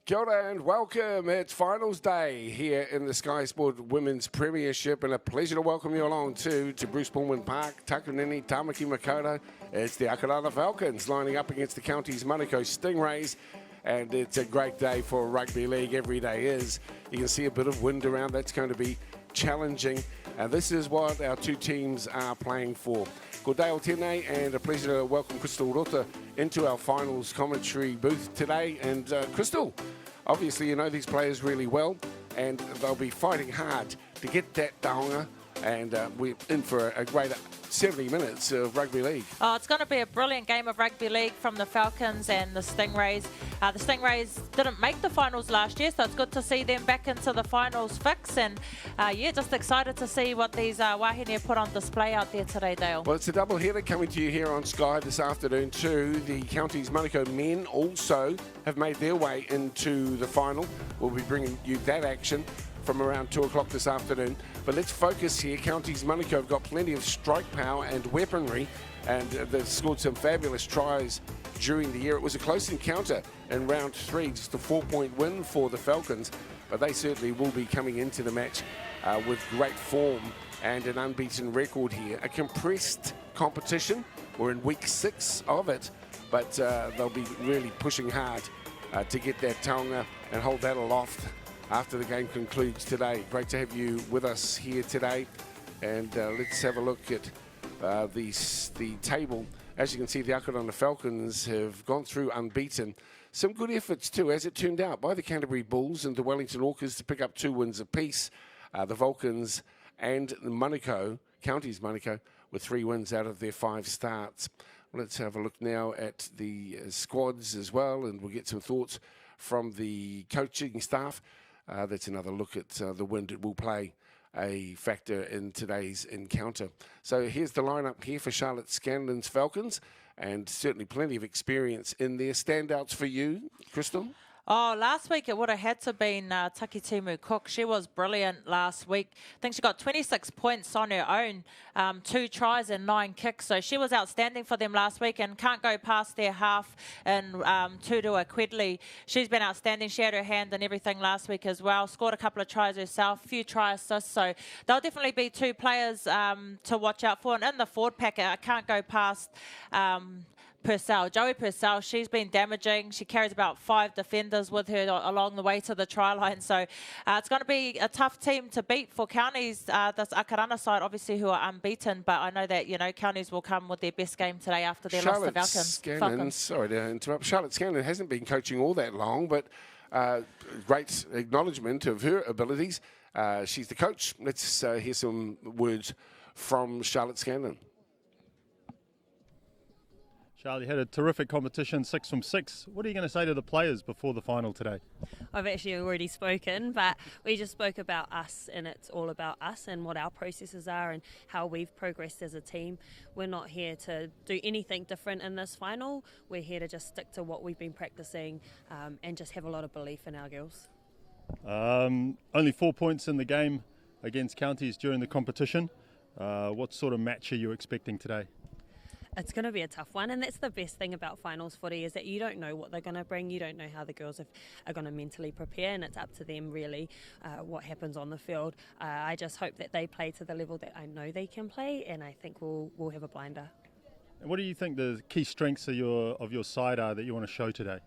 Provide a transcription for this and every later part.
Kia ora and welcome. It's finals day here in the Sky Sport Women's Premiership, and a pleasure to welcome you along to Bruce Pullman Park, Takanini, Tamaki Makaurau. It's the Akarana Falcons lining up against the county's Manukau Stingrays, and it's a great day for rugby league. Every day is. You can see a bit of wind around. That's going to be challenging, and this is what our two teams are playing for. Ko Dale tēnei, and a pleasure to welcome Crystal Rota into our finals commentary booth today. And Crystal, obviously you know these players really well, and they'll be fighting hard to get that taonga, and we're in for a great 70 minutes of rugby league. Oh, it's going to be a brilliant game of rugby league from the Falcons and the Stingrays. The Stingrays didn't make the finals last year, so it's good to see them back into the finals fix. And yeah, just excited to see what these wahine put on display out there today, Dale. Well, it's a double header coming to you here on Sky this afternoon too. The county's Manukau men also have made their way into the final. We'll be bringing you that action from around 2 o'clock this afternoon. But let's focus here. Counties Manukau have got plenty of strike power and weaponry, and they've scored some fabulous tries during the year. It was a close encounter in round 3, just a 4-point win for the Falcons, but they certainly will be coming into the match with great form and an unbeaten record here. A compressed competition. We're in week 6 of it, but they'll be really pushing hard to get that taonga and hold that aloft after the game concludes today. Great to have you with us here today, and let's have a look at the table. As you can see, the Akarana Falcons have gone through unbeaten. Some good efforts too, as it turned out, by the Canterbury Bulls and the Wellington Orcas to pick up 2 wins apiece. The Vulcans and the Manukau, Counties Manukau, with 3 wins out of their 5 starts. Let's have a look now at the squads as well, and we'll get some thoughts from the coaching staff. That's another look at the wind. It will play a factor in today's encounter. So here's the lineup here for Charlotte Scanlon's Falcons, and certainly plenty of experience in there. Standouts for you, Crystal? Oh, last week it would have had to been Takitimu Cook. She was brilliant last week. I think she got 26 points on her own, 2 tries and 9 kicks. So she was outstanding for them last week, and can't go past their half in Tudua Quedley. She's been outstanding. She had her hand in everything last week as well. Scored a couple of tries herself, a few try assists. So there'll definitely be 2 players to watch out for. And in the forward pack, I can't go past Purcell, Joey Purcell. She's been damaging. She carries about 5 defenders with her along the way to the try line. So it's going to be a tough team to beat for counties. This Akarana side, obviously, who are unbeaten. But I know that, you know, counties will come with their best game today after their loss to Falcons. Sorry to interrupt. Charlotte Scanlon hasn't been coaching all that long, but great acknowledgement of her abilities. She's the coach. Let's hear some words from Charlotte Scanlon. Charlie had a terrific competition, 6 from 6. What are you going to say to the players before the final today? I've actually already spoken, but we just spoke about us, and it's all about us and what our processes are and how we've progressed as a team. We're not here to do anything different in this final. We're here to just stick to what we've been practicing and just have a lot of belief in our girls. Only 4 points in the game against counties during the competition. What sort of match are you expecting today? It's going to be a tough one, and that's the best thing about finals footy, is that you don't know what they're going to bring. You don't know how the girls are going to mentally prepare, and it's up to them really what happens on the field. I just hope that they play to the level that I know they can play, and I think we'll have a blinder. And what do you think the key strengths of your side are that you want to show today?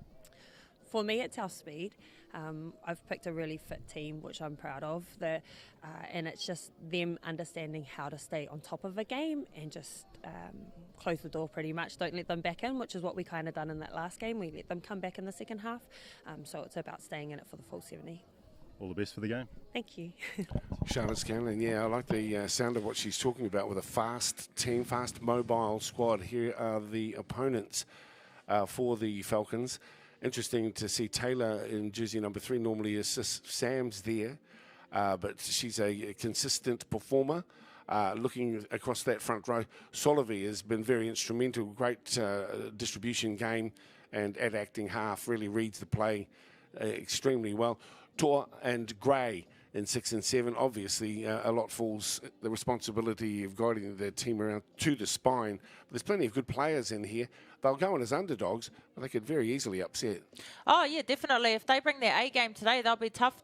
For me, it's our speed. I've picked a really fit team, which I'm proud of, and it's just them understanding how to stay on top of a game and just close the door pretty much. Don't let them back in, which is what we kind of done in that last game. We let them come back in the second half, so it's about staying in it for the full 70. All the best for the game. Thank you. Charlotte Scanlon, yeah, I like the sound of what she's talking about with a fast team, fast mobile squad. Here are the opponents for the Falcons. Interesting to see Taylor in jersey number 3. Normally assists Sam's there, but she's a consistent performer. Looking across that front row, Solivi has been very instrumental. Great distribution game and at acting half. Really reads the play extremely well. Tor and Gray in 6 and 7. Obviously, a lot falls the responsibility of guiding the team around to the spine. But there's plenty of good players in here. They'll go in as underdogs, but they could very easily upset. Oh, yeah, definitely. If they bring their A game today, they'll be tough.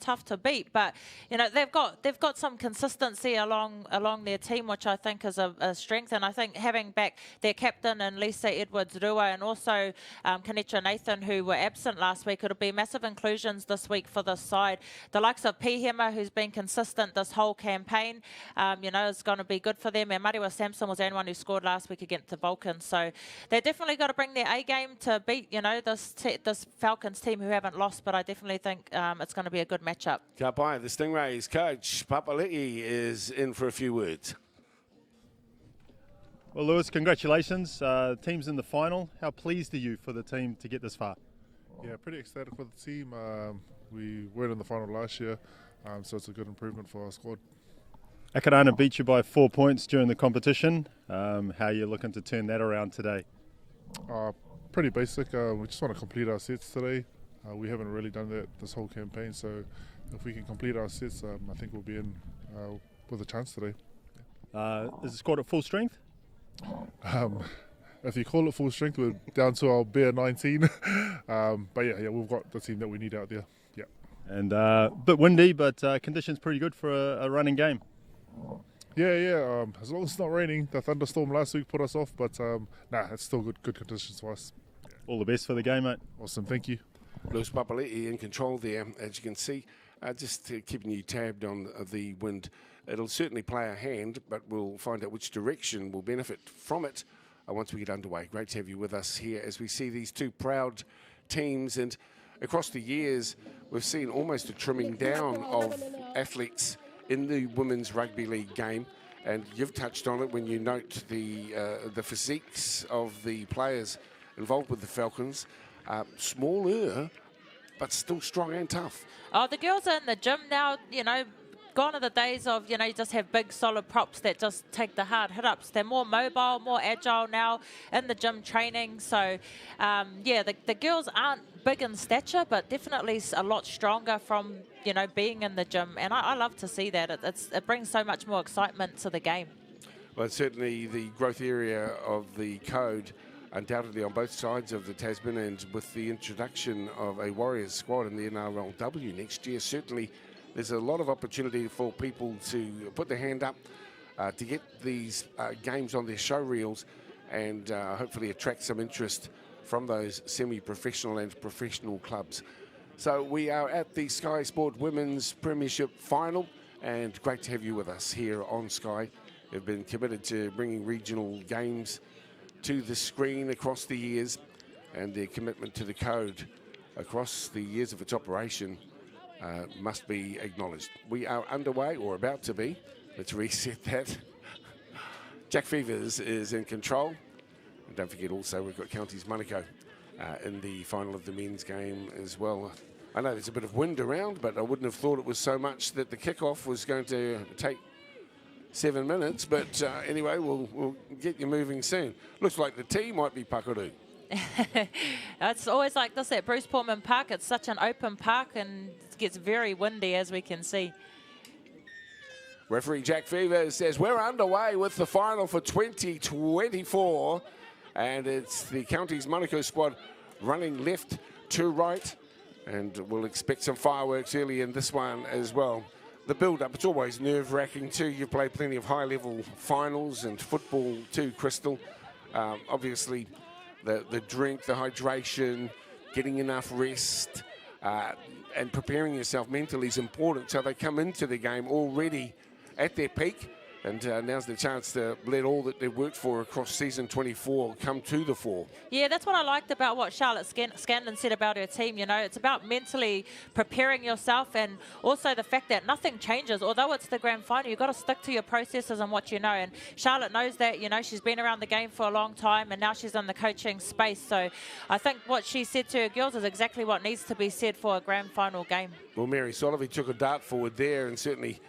Tough to beat, but they've got some consistency along their team, which I think is a strength. And I think having back their captain and Lisa Edwards-Rua and also Kanetra Nathan, who were absent last week, it'll be massive inclusions this week for this side. The likes of Pihema, who's been consistent this whole campaign, is going to be good for them. And Mariwa Sampson was the only one who scored last week against the Vulcans, so they definitely got to bring their A game to beat this Falcons team who haven't lost. But I definitely think it's going to be a good matchup. Ka pai, the Stingrays coach Papali'i is in for a few words. Well, Lewis, congratulations. Team's in the final. How pleased are you for the team to get this far? Yeah, pretty ecstatic for the team. We were in the final last year, so it's a good improvement for our squad. Akarana beat you by 4 points during the competition. How are you looking to turn that around today? Pretty basic. We just want to complete our sets today. We haven't really done that this whole campaign, so if we can complete our sets, I think we'll be in with a chance today. Is the squad at full strength? If you call it full strength, we're down to our bare 19. But yeah, we've got the team that we need out there. Yeah. And a bit windy, but conditions pretty good for a running game. Yeah. As long as it's not raining. The thunderstorm last week put us off, but it's still good conditions for us. All the best for the game, mate. Awesome, thank you. Lewis Papali'i in control there, as you can see. Just keeping you tabbed on the wind. It'll certainly play a hand, but we'll find out which direction will benefit from it once we get underway. Great to have you with us here as we see these two proud teams. And across the years, we've seen almost a trimming down of athletes in the women's rugby league game. And you've touched on it when you note the physiques of the players involved with the Falcons. Smaller, but still strong and tough. Oh, the girls are in the gym now, gone are the days of, you just have big solid props that just take the hard hit-ups. They're more mobile, more agile now in the gym training. So, the girls aren't big in stature, but definitely a lot stronger from, being in the gym. And I love to see that. It brings so much more excitement to the game. Well, certainly the growth area of the code undoubtedly on both sides of the Tasman, and with the introduction of a Warriors squad in the NRLW next year, certainly there's a lot of opportunity for people to put their hand up to get these games on their show reels and hopefully attract some interest from those semi-professional and professional clubs. So we are at the Sky Sport Women's Premiership final, and great to have you with us here on Sky. They've been committed to bringing regional games to the screen across the years, and their commitment to the code across the years of its operation must be acknowledged. We are underway, or about to be. Let's reset that. Jack Fevers is in control. And don't forget also we've got Counties Manukau in the final of the men's game as well. I know there's a bit of wind around, but I wouldn't have thought it was so much that the kickoff was going to take 7 minutes, but anyway, we'll get you moving soon. Looks like the tee might be Pakaru. It's always like this at Bruce Portman Park. It's such an open park and it gets very windy, as we can see. Referee Jack Fever says we're underway with the final for 2024, and it's the Counties Manukau squad running left to right, and we'll expect some fireworks early in this one as well. The build-up, it's always nerve-wracking too. You play plenty of high-level finals and football too, Crystal. Obviously, the drink, the hydration, getting enough rest, and preparing yourself mentally is important. So they come into the game already at their peak, and now's the chance to let all that they've worked for across season 24 come to the fore. Yeah, that's what I liked about what Charlotte Scandon said about her team. It's about mentally preparing yourself, and also the fact that nothing changes. Although it's the grand final, you've got to stick to your processes and what you know. And Charlotte knows that. She's been around the game for a long time, and now she's in the coaching space. So I think what she said to her girls is exactly what needs to be said for a grand final game. Well, Mary Solovey took a dart forward there and certainly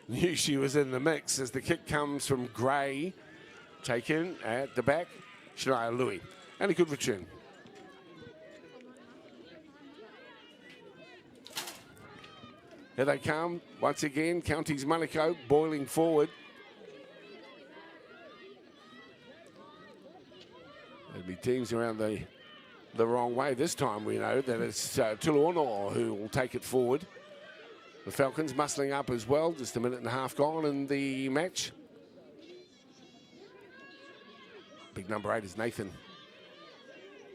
knew she was in the mix as the kick comes from Gray, taken at the back, Shania Louis, and a good return. Here they come once again. Counties Manukau boiling forward. There'll be teams around the wrong way. This time we know that it's Tulono who will take it forward. The Falcons muscling up as well. Just a minute and a half gone in the match. Big number 8 is Nathan.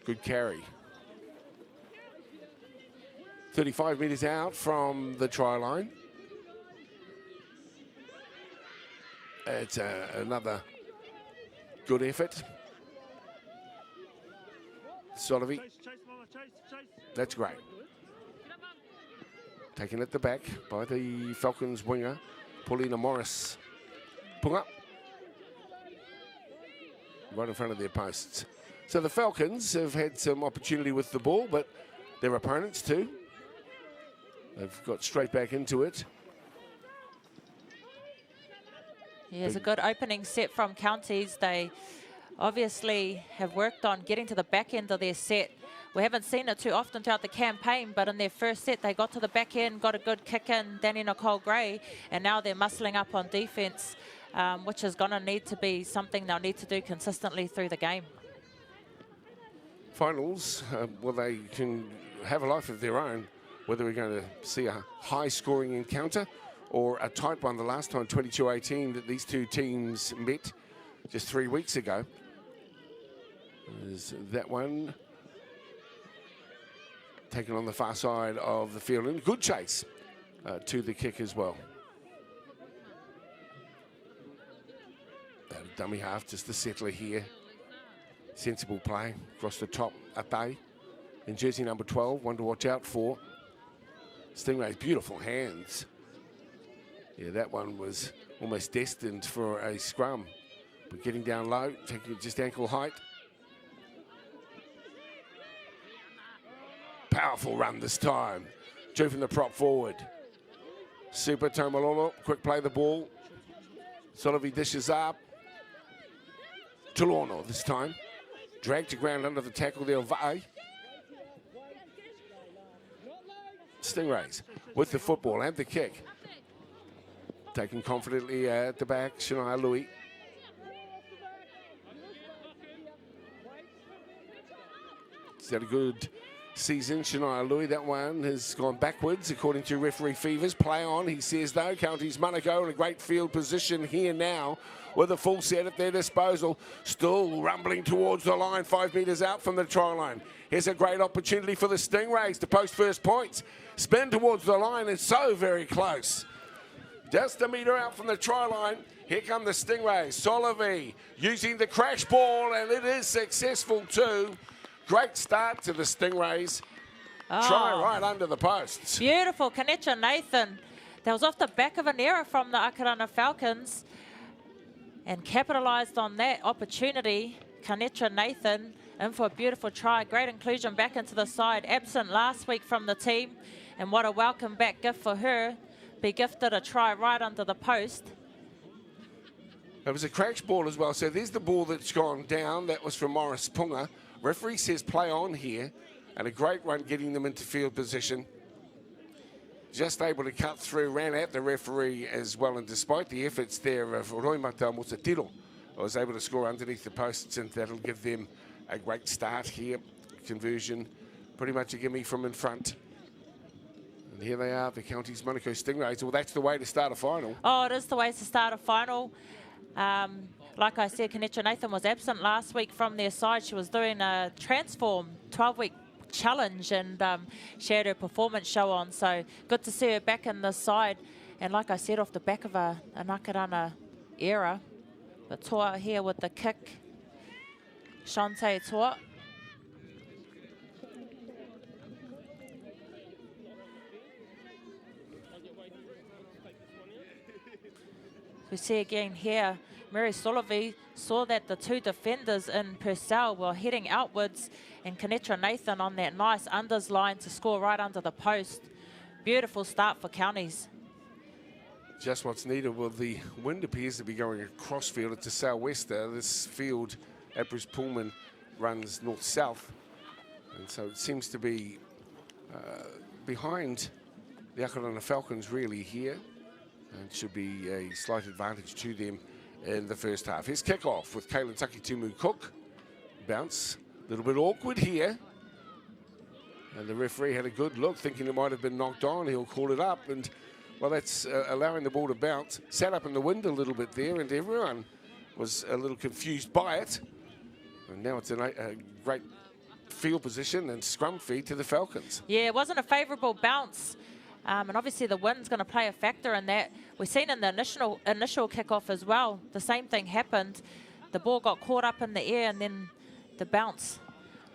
Good carry. 35 metres out from the try line. It's another good effort. Solivi. That's great. Taken at the back by the Falcons winger, Paulina Morris. Punga. Right in front of their posts. So the Falcons have had some opportunity with the ball, but their opponents too. They've got straight back into it. Here's a good opening set from Counties. They obviously have worked on getting to the back end of their set. We haven't seen it too often throughout the campaign, but in their first set, they got to the back end, got a good kick in, Danny Nicole Gray, and now they're muscling up on defense, which is going to need to be something they'll need to do consistently through the game. Finals, well, they can have a life of their own, whether we're going to see a high-scoring encounter or a tight one. The last time, 22-18, that these two teams met just 3 weeks ago. There's that one taken on the far side of the field, and good chase to the kick as well. That dummy half, just the settler here. Sensible play across the top, Ape in jersey number 12, one to watch out for. Stingrays, beautiful hands. Yeah, that one was almost destined for a scrum, but getting down low, taking it just ankle height. Powerful run this time. Drew from the prop forward. Super Tomalolo, quick play the ball. Solivi dishes up. Tulono this time. Dragged to ground under the tackle there, Vae. Stingrays with the football and the kick. Taken confidently at the back, Shania Louis. He's had a good season, Shania Louis. That one has gone backwards, according to referee Fevers. Play on, he says, though. Counties Manukau in a great field position here now with a full set at their disposal. Still rumbling towards the line, 5 metres out from the try line. Here's a great opportunity for the Stingrays to post first points. Spin towards the line, it's so very close. Just a metre out from the try line. Here come the Stingrays. Solivi using the crash ball, and it is successful too. Great start to the Stingrays. Try right under the posts. Beautiful. Kanetra Nathan. That was off the back of an error from the Akarana Falcons and capitalised on that opportunity. Kanetra Nathan in for a beautiful try. Great inclusion back into the side. Absent last week from the team. And what a welcome back gift for her. Be gifted a try right under the post. It was a crash ball as well. So there's the ball that's gone down. That was from Morris Punga. Referee says play on here, and a great run getting them into field position. Just able to cut through, ran at the referee as well, and despite the efforts there of Roy Musatiro, was able to score underneath the posts, and that'll give them a great start here. Conversion, pretty much a gimme from in front. And here they are, the Counties Manukau Stingrays. Well, that's the way to start a final. Oh, it is the way to start a final. Like I said, Kanetra Nathan was absent last week from their side. She was doing a transform 12-week challenge, and she had her performance show on. So good to see her back in the side. And like I said, off the back of an Akarana era. But Toa here with the kick. Shante Toa. We see again here, Mary Solivi saw that the two defenders in Purcell were heading outwards, and Kanetra Nathan on that nice unders line to score right under the post. Beautiful start for Counties. Just what's needed. Well, the wind appears to be going across field. It's a southwester. This field at Bruce Pullman runs north-south, and so it seems to be behind the Akarana Falcons really here, and should be a slight advantage to them in the first half. Here's kick-off with Kaylin Takitimu-Cook. Bounce, a little bit awkward here. And the referee had a good look, thinking it might have been knocked on. He'll call it up, and well, that's allowing the ball to bounce. Sat up in the wind a little bit there, and everyone was a little confused by it. And now it's a great field position and scrum feed to the Falcons. Yeah, it wasn't a favourable bounce. And obviously the wind's going to play a factor in that. We've seen in the initial kick-off as well, the same thing happened. The ball got caught up in the air, and then the bounce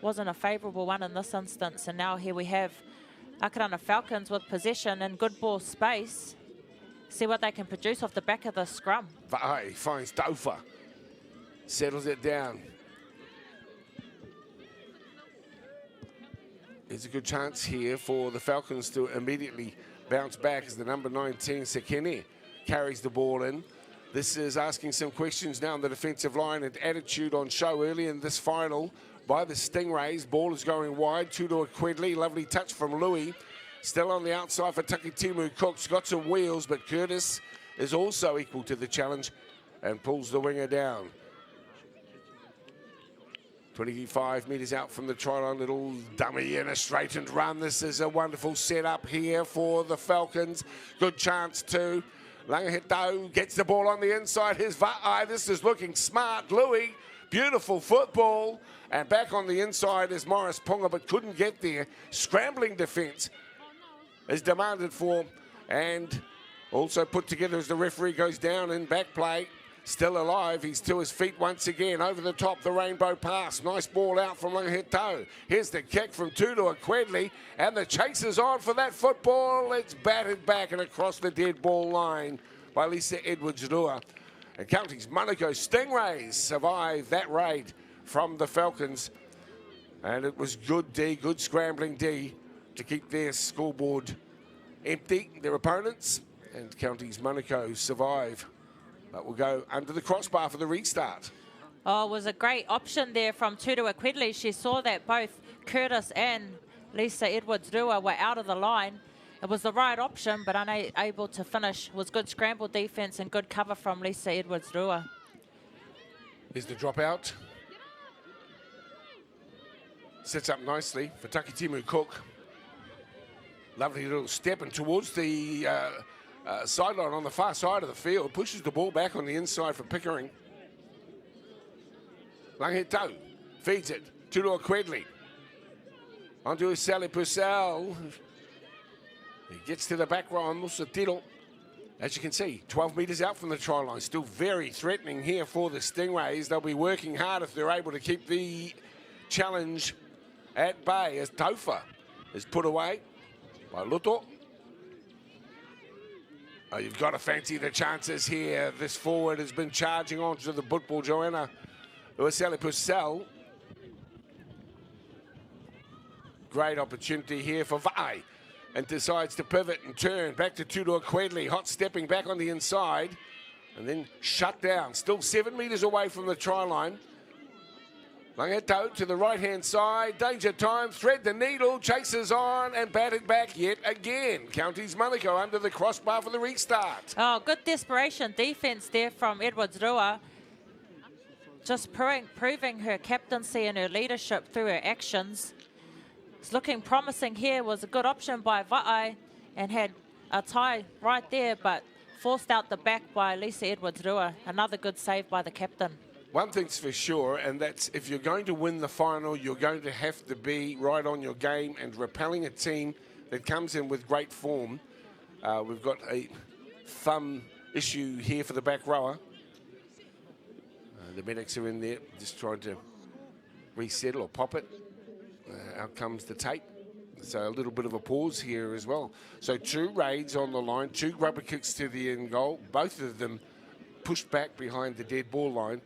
wasn't a favourable one in this instance. And now here we have Akarana Falcons with possession and good ball space. See what they can produce off the back of the scrum. Vai finds Taufa, settles it down. There's a good chance here for the Falcons to immediately bounce back as the number 19, Sekene, carries the ball in. This is asking some questions now on the defensive line and attitude on show early in this final by the Stingrays. Ball is going wide, Tudo Quedley, lovely touch from Louis. Still on the outside for Takitimu-Cook's got some wheels, but Curtis is also equal to the challenge and pulls the winger down. 25 metres out from the try line, little dummy in a straightened run. This is a wonderful setup here for the Falcons. Good chance too. Langahito gets the ball on the inside. Here's Va'i. This is looking smart. Louis, beautiful football. And back on the inside is Morris Ponga, but couldn't get there. Scrambling defence is demanded for and also put together as the referee goes down in back play. Still alive, he's to his feet once again. Over the top, the rainbow pass. Nice ball out from Langahito. Here's the kick from Tudo Quedley, and the chase is on for that football. It's batted back and across the dead ball line by Lisa Edwards-Rua. And Counties Manukau Stingrays survive that raid from the Falcons. And it was good D, good scrambling D to keep their scoreboard empty, their opponents. And Counties Manukau survive. But we'll go under the crossbar for the restart. Oh, it was a great option there from Tudo Quedley. She saw that both Curtis and Lisa Edwards-Rua were out of the line. It was the right option, but unable to finish. It was good scramble defence and good cover from Lisa Edwards-Rua. Here's the dropout. Sets up nicely for Takitimu-Cook. Lovely little step and towards the sideline on the far side of the field. Pushes the ball back on the inside for Pickering. Langahito feeds it. Tudo Quedley. Onto Sally Purcell. He gets to the back row. Musa Tiro. As you can see, 12 metres out from the try line. Still very threatening here for the Stingrays. They'll be working hard if they're able to keep the challenge at bay as Taufa is put away by Luto. Oh, you've got to fancy the chances here. This forward has been charging onto the football. Joanna Uaseli Purcell. Great opportunity here for Vai. And decides to pivot and turn back to Tudo Quedley. Hot stepping back on the inside. And then shut down. Still 7 metres away from the try line. Langahito to the right-hand side. Danger time. Thread the needle. Chases on and batted back yet again. Counties Manukau under the crossbar for the restart. Oh, good desperation defence there from Edwards-Rua. Just proving her captaincy and her leadership through her actions. It's looking promising here. Was a good option by Va'i and had a tie right there, but forced out the back by Lisa Edwards-Rua. Another good save by the captain. One thing's for sure, and that's if you're going to win the final, you're going to have to be right on your game and repelling a team that comes in with great form. We've got a thumb issue here for the back rower. The medics are in there just trying to resettle or pop it. Out comes the tape. So a little bit of a pause here as well. So 2 raids on the line, 2 rubber kicks to the end goal. Both of them pushed back behind the dead ball line.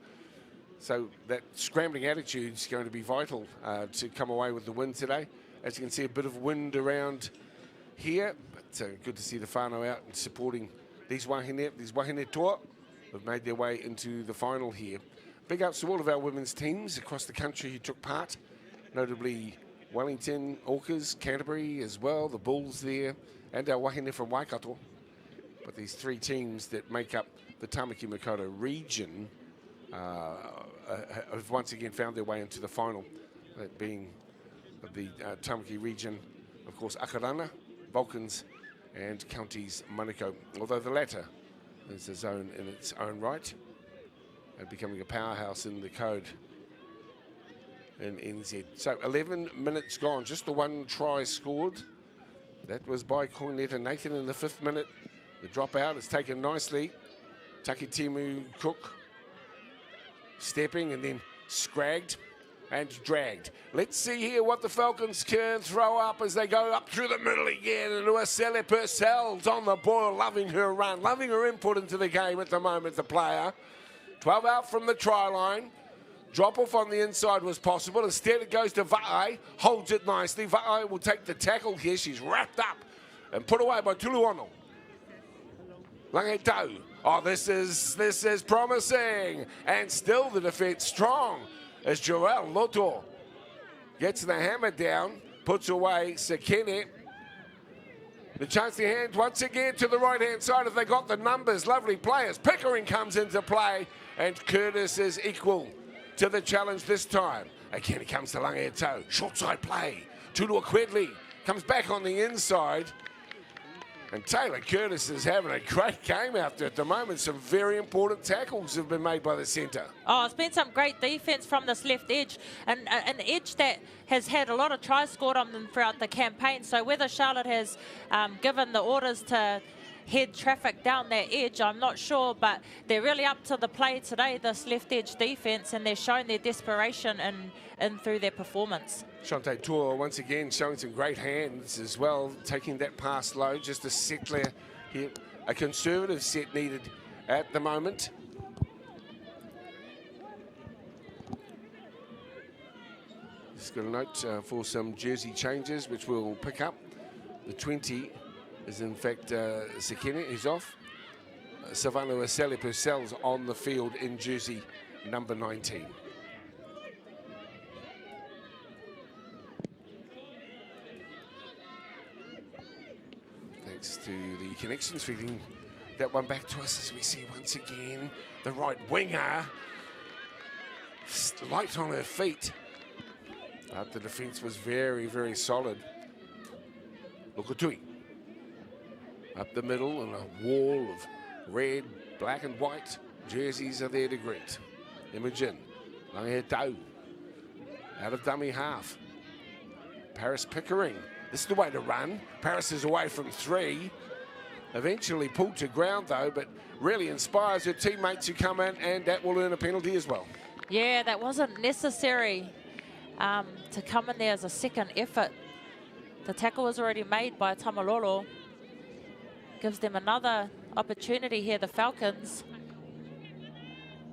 So that scrambling attitude is going to be vital to come away with the win today. As you can see, a bit of wind around here, but good to see the whānau out and supporting these wahine toa who've made their way into the final here. Big ups to all of our women's teams across the country who took part, notably Wellington, Orcas, Canterbury as well, the Bulls there, and our Wahine from Waikato. But these three teams that make up the Tamaki Makaurau region have once again found their way into the final, that being the Tamaki region, of course, Akarana, Falcons, and Counties Manukau, although the latter is a zone in its own right and becoming a powerhouse in the code in NZ. So 11 minutes gone, just the one try scored. That was by Cornetta Nathan in the 5th minute. The dropout is taken nicely. Takitimu Cook stepping and then scragged and dragged. Let's see here what the Falcons can throw up as they go up through the middle again. And Uasele Purcell's on the boil, loving her run, loving her input into the game at the moment, the player. 12 out from the try line. Drop off on the inside was possible. Instead it goes to Va'ai, holds it nicely. Va'ai will take the tackle here. She's wrapped up and put away by Tuluono. Langetau. Oh, this is promising. And still the defense strong as Joel Loto gets the hammer down, puts away Sekene. The chance to hand once again to the right-hand side if they got the numbers. Lovely players. Pickering comes into play, and Curtis is equal to the challenge this time. Again, it comes to Langetau. Short side play. Tulua Quedley comes back on the inside. And Taylor Curtis is having a great game out there at the moment. Some very important tackles have been made by the centre. Oh, it's been some great defence from this left edge, and an edge that has had a lot of tries scored on them throughout the campaign. So whether Charlotte has given the orders to head traffic down that edge, I'm not sure, but they're really up to the play today, this left edge defence, and they're showing their desperation in through their performance. Shante Tua once again showing some great hands as well, taking that pass low, just a settler here, a conservative set needed at the moment. Just got a note for some jersey changes, which we'll pick up. The 20 is in fact Sekene, who's off. Savannah Aseli Purcell's on the field in jersey number 19. Thanks to the connections, feeding that one back to us as we see once again the right winger light on her feet. The defence was very, very solid. Lukatui up the middle, and a wall of red, black and white jerseys are there to greet. Imogen, Langetau, out of dummy half. Paris Pickering, this is the way to run. Paris is away from 3. Eventually pulled to ground though, but really inspires her teammates who come in, and that will earn a penalty as well. Yeah, that wasn't necessary to come in there as a second effort. The tackle was already made by Tamalolo. Gives them another opportunity here, the Falcons.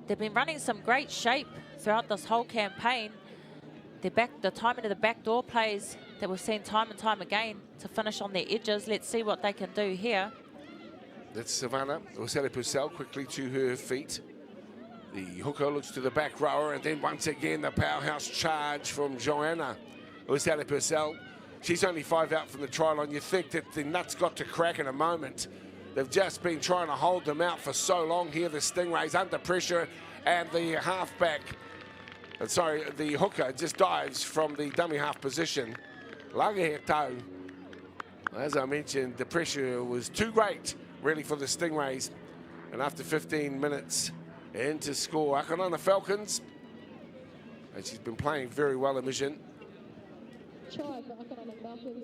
They've been running some great shape throughout this whole campaign. The timing of the backdoor plays that we've seen time and time again to finish on their edges. Let's see what they can do here. That's Savannah Osele Purcell quickly to her feet. The hooker looks to the back rower, and then once again the powerhouse charge from Joanna Osele Purcell. She's only 5 out from the try line. You think that the nuts got to crack in a moment. They've just been trying to hold them out for so long here. The Stingrays under pressure, and the halfback, the hooker just dives from the dummy half position. Langetau, as I mentioned, the pressure was too great really for the Stingrays. And after 15 minutes into score, Akarana Falcons, and she's been playing very well in Mission.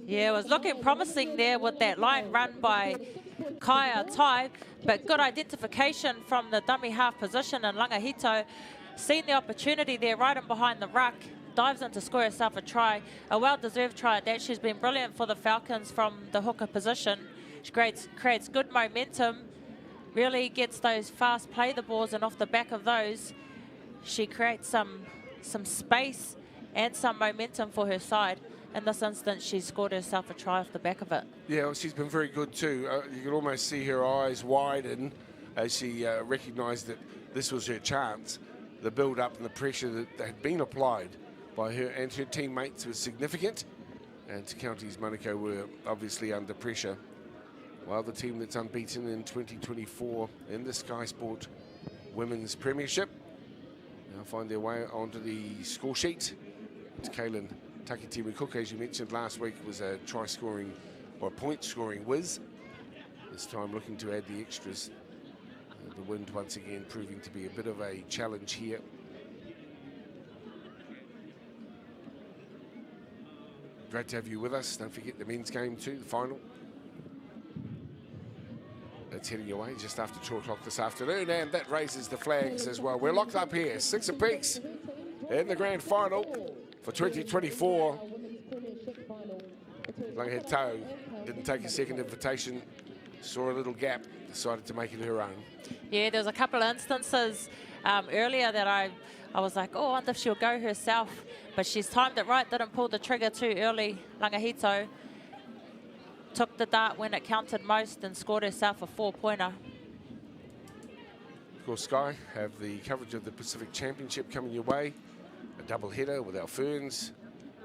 Yeah, it was looking promising there with that line run by Kaya Tai, but good identification from the dummy half position, and Langahito seen the opportunity there right in behind the ruck, dives in to score herself a try, a well-deserved try at that. She's been brilliant for the Falcons from the hooker position. She creates good momentum, really gets those fast play the balls, and off the back of those, she creates some space and some momentum for her side. In this instance, she scored herself a try off the back of it. Yeah, well, she's been very good too. You can almost see her eyes widen as she recognised that this was her chance. The build-up and the pressure that had been applied by her and her teammates was significant, and Counties Manukau were obviously under pressure. While the team that's unbeaten in 2024 in the Sky Sport Women's Premiership now find their way onto the score sheet. It's Kaylin Takitimu Cook, as you mentioned last week, was a try-scoring or a point-scoring whiz. This time looking to add the extras. The wind once again proving to be a bit of a challenge here. Great to have you with us. Don't forget the men's game too, the final. That's heading your way just after 2 o'clock this afternoon, and that raises the flags as well. We're locked up here, 6 apiece in the grand final for 2024. Langhead Toe didn't take a second invitation, saw a little gap, decided to make it her own. Yeah, there was a couple of instances earlier that I was like, oh, I wonder if she'll go herself. But she's timed it right, didn't pull the trigger too early. Langahito took the dart when it counted most and scored herself a 4-pointer. Of course, Sky have the coverage of the Pacific Championship coming your way. A double header with our Ferns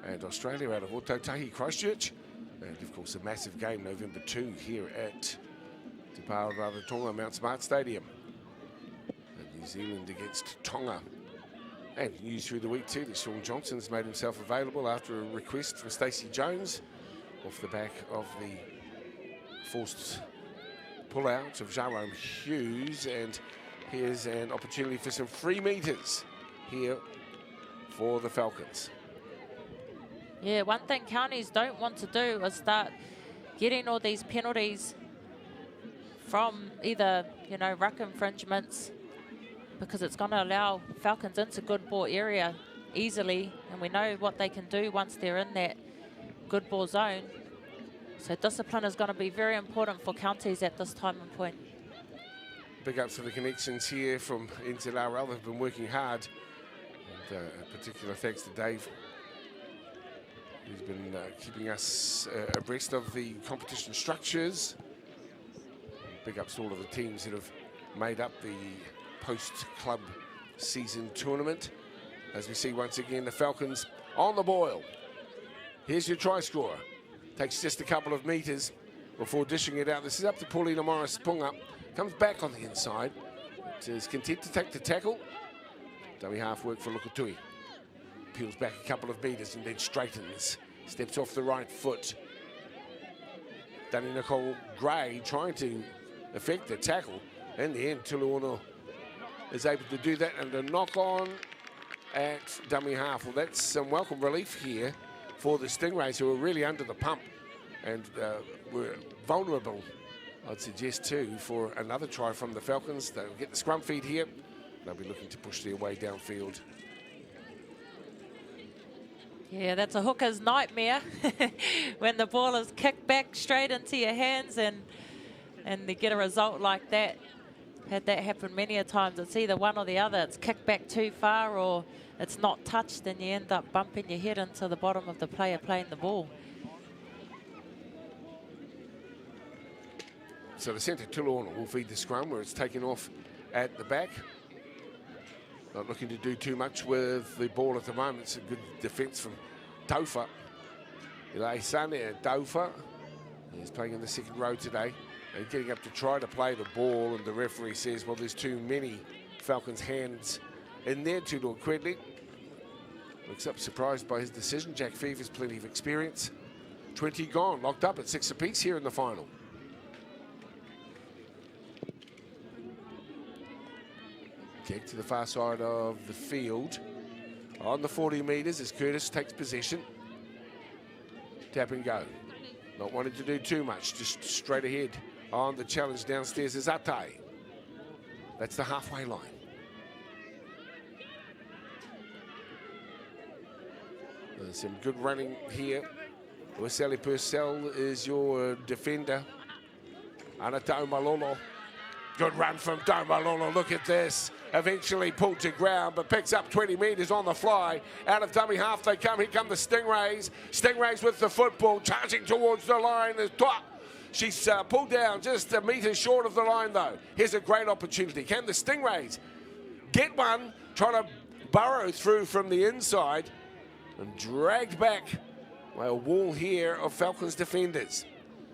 and Australia out of Otautahi, Christchurch. And of course, a massive game November 2 here at Te Rarotonga Mount Smart Stadium. And New Zealand against Tonga. And news through the week too that Sean Johnson's made himself available after a request from Stacey Jones off the back of the forced pull-out of Jerome Hughes. And here's an opportunity for some free meters here for the Falcons. Yeah, one thing counties don't want to do is start getting all these penalties from either, you know, ruck infringements, because it's going to allow Falcons into good ball area easily, and we know what they can do once they're in that good ball zone. So discipline is going to be very important for counties at this time and point. Big ups to the connections here from NZRL. They've been working hard. And particular thanks to Dave, who's been keeping us abreast of the competition structures. Big ups to all of the teams that have made up the post-club season tournament. As we see once again the Falcons on the boil. Here's your try scorer. Takes just a couple of meters before dishing it out. This is up to Paulina Morris Punga. Comes back on the inside. Is content to take the tackle. Dummy half work for Lukatui. Peels back a couple of meters and then straightens. Steps off the right foot. Danny Nicole Gray trying to effect the tackle. In the end, Tuluono is able to do that, and a knock on at dummy half. Well, that's some welcome relief here for the Stingrays, who are really under the pump and were vulnerable, I'd suggest too, for another try from the Falcons. They'll get the scrum feed here. They'll be looking to push their way downfield. Yeah, that's a hooker's nightmare when the ball is kicked back straight into your hands and they get a result like that. Had that happen many a times. It's either one or the other. It's kicked back too far or it's not touched and you end up bumping your head into the bottom of the player playing the ball. So the centre, Tuluono, will feed the scrum where it's taken off at the back. Not looking to do too much with the ball at the moment. It's a good defence from Taufa. Ilaisane Taufa. He's playing in the second row today. And getting up to try to play the ball, and the referee says, well, there's too many Falcons' hands in there. Tudor Quedley looks up surprised by his decision. Jack Fever's plenty of experience. 20 gone, locked up at 6 apiece here in the final. Kick to the far side of the field. On the 40 metres as Curtis takes possession. Tap and go. Not wanting to do too much, just straight ahead. On the challenge downstairs is Ate. That's the halfway line. There's some good running here. Wesley Purcell is your defender. Anatau Malolo. Good run from Domalolo. Look at this. Eventually pulled to ground, but picks up 20 metres on the fly. Out of dummy half they come. Here come the Stingrays. Stingrays with the football, charging towards the line. She's pulled down just a metre short of the line, though. Here's a great opportunity. Can the Stingrays get one? Trying to burrow through from the inside. and dragged back by a wall here of Falcons defenders.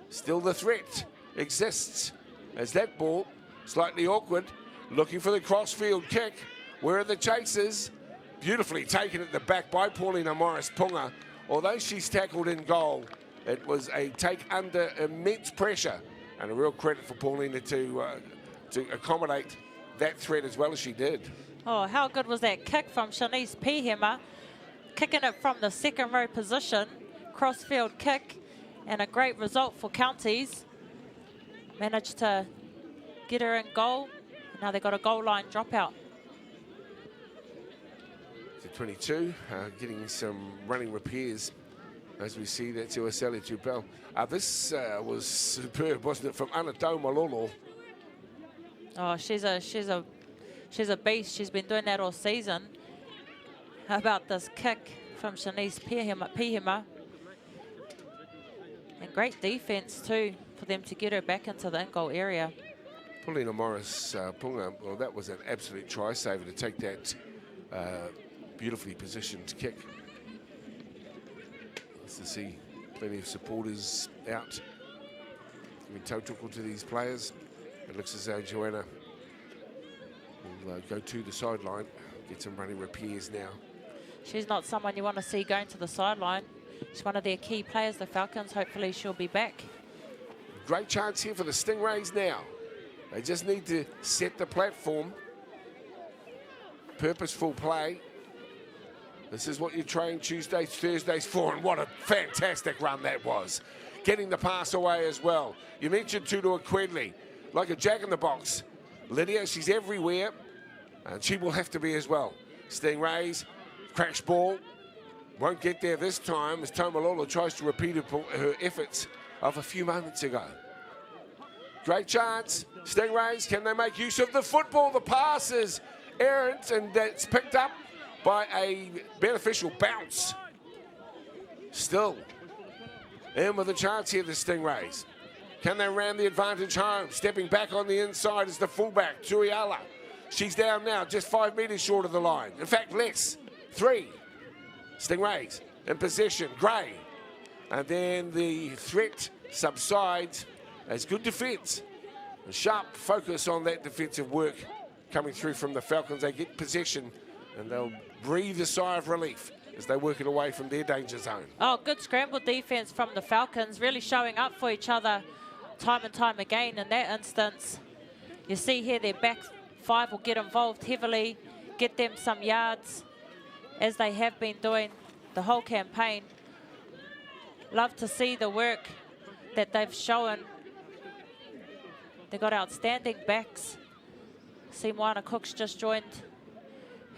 Still the threat exists as that ball, slightly awkward, looking for the crossfield kick. Where are the chasers? Beautifully taken at the back by Paulina Morris-Punga. Although she's tackled in goal, it was a take under immense pressure, and a real credit for Paulina to accommodate that threat as well as she did. Oh, how good was that kick from Shanice Pihema, kicking it from the second row position, crossfield kick, and a great result for Counties. Managed to get her in goal. Now they've got a goal line dropout. To 22, getting some running repairs as we see that to Asali Tupel. This was superb, wasn't it, from Anatau Malolo? Oh, she's a beast. She's been doing that all season. How about this kick from Shanice Pihema? And great defense too for them to get her back into the in-goal area. Paulina Morris-Punga, well, that was an absolute try saver to take that beautifully positioned kick. Nice to see plenty of supporters out giving tautoko to these players. It looks as though Joanna will go to the sideline, get some running repairs now. She's not someone you want to see going to the sideline. She's one of their key players, the Falcons. Hopefully she'll be back. Great chance here for the Stingrays now. They just need to set the platform. Purposeful play. This is what you train Tuesdays, Thursdays for, and what a fantastic run that was. Getting the pass away as well. You mentioned Tutua Quedley, like a jack in the box. Lydia, she's everywhere, and she will have to be as well. Stingrays, crash ball. Won't get there this time as Tomalolo tries to repeat her efforts of a few moments ago. Great chance. Stingrays, can they make use of the football? The pass is errant, and that's picked up by a beneficial bounce. Still in with a chance here, the Stingrays. Can they ram the advantage home? Stepping back on the inside is the fullback, Tuiala. She's down now, just 5 metres short of the line. In fact, less. 3. Stingrays in possession, Gray. And then the threat subsides as good defence. A sharp focus on that defensive work coming through from the Falcons. They get possession and they'll breathe a sigh of relief as they work it away from their danger zone. Oh, good scramble defense from the Falcons, really showing up for each other time and time again. In that instance, you see here their back five will get involved heavily, get them some yards, as they have been doing the whole campaign. Love to see the work that they've shown. They've got outstanding backs. See Moana Cook's just joined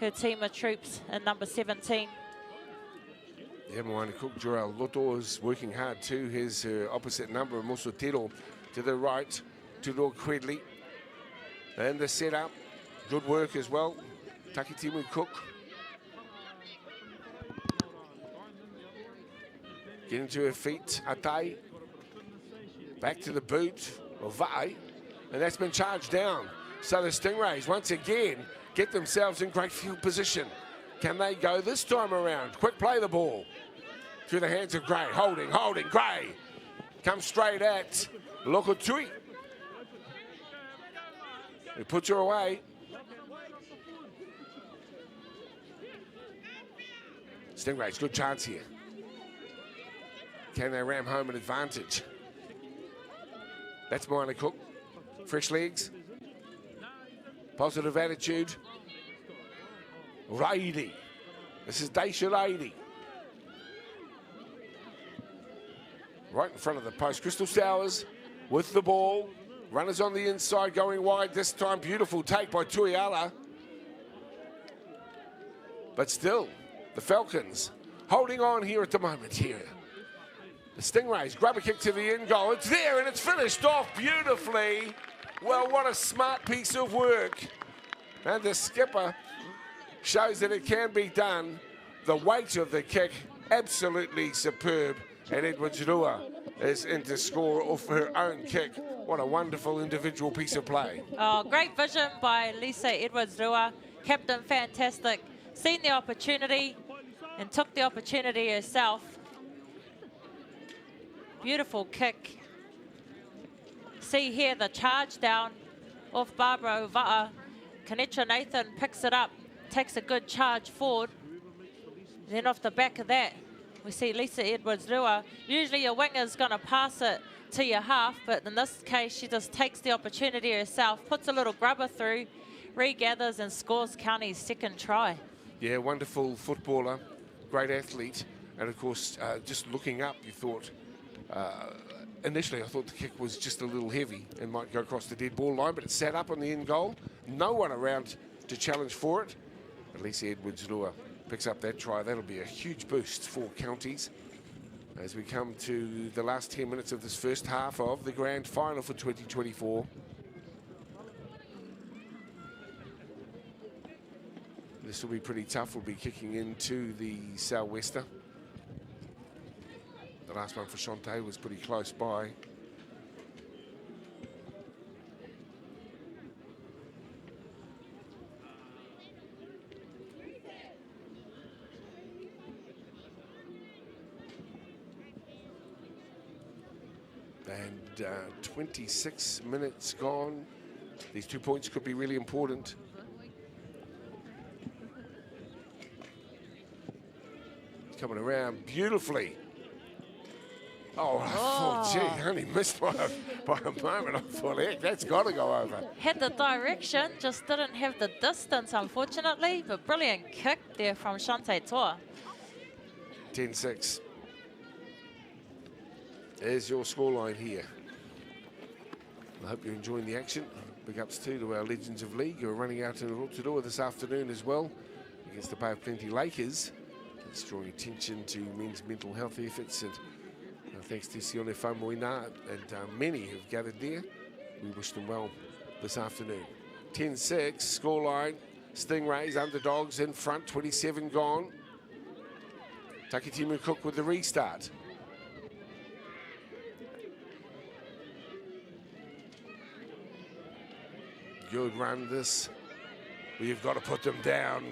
her team of troops in number 17. Yeah, Moana Cook, Joel Loto is working hard too. Here's her opposite number, Mosotero to the right, Tudor Quedley. And the setup, good work as well. Takitimu Cook. Getting to her feet, Atai. Back to the boot of Vai. And that's been charged down. So the Stingrays, once again, get themselves in great field position. Can they go this time around? Quick play the ball. Through the hands of Gray. Holding, Gray. Comes straight at Lokotui. He puts her away. Stingrays, good chance here. Can they ram home an advantage? That's Moana Cook. Fresh legs. Positive attitude. Raidi. This is Daisha Raidi. Right in front of the post. Crystal Stowers with the ball. Runners on the inside going wide. This time beautiful take by Tuiala. But still, the Falcons holding on here at the moment here. The Stingrays grab a kick to the end goal. It's there and it's finished off beautifully. Well, what a smart piece of work. And the skipper shows that it can be done. The weight of the kick, absolutely superb. And Edwards Rua is in to score off her own kick. What a wonderful individual piece of play. Oh, great vision by Lisa Edwards Rua. Captain fantastic. Seen the opportunity, and took the opportunity herself. Beautiful kick. See here the charge down off Barbara Uva'a. Kanetra Nathan picks it up, takes a good charge forward. Then off the back of that, we see Lisa Edwards-Lua. Usually your winger's going to pass it to your half, but in this case, she just takes the opportunity herself, puts a little grubber through, regathers and scores County's second try. Yeah, wonderful footballer, great athlete. And of course, just looking up, you thought, initially I thought the kick was just a little heavy and might go across the dead ball line, but it sat up on the end goal. No one around to challenge for it. At least Edwards-Lua picks up that try. That'll be a huge boost for Counties as we come to the last 10 minutes of this first half of the grand final for 2024. This will be pretty tough. We'll be kicking into the sou'wester. The last one for Shantae was pretty close by. And 26 minutes gone. These 2 points could be really important. Coming around beautifully. Oh, I thought, gee, only missed by a moment. I thought, heck, that's got to go over. Had the direction, just didn't have the distance, unfortunately. But brilliant kick there from Shantae Toa. 10-6. There's your scoreline here. I hope you're enjoying the action. Big ups too to our Legends of League who are running out in Rotorua this afternoon as well against the Bay of Plenty Lakers. It's drawing attention to men's mental health efforts, and thanks to Sione Whamoina and many who've gathered there. We wish them well this afternoon. 10-6 scoreline. Stingrays underdogs in front, 27 gone. Takitimu Cook with the restart. Good run this. We've got to put them down.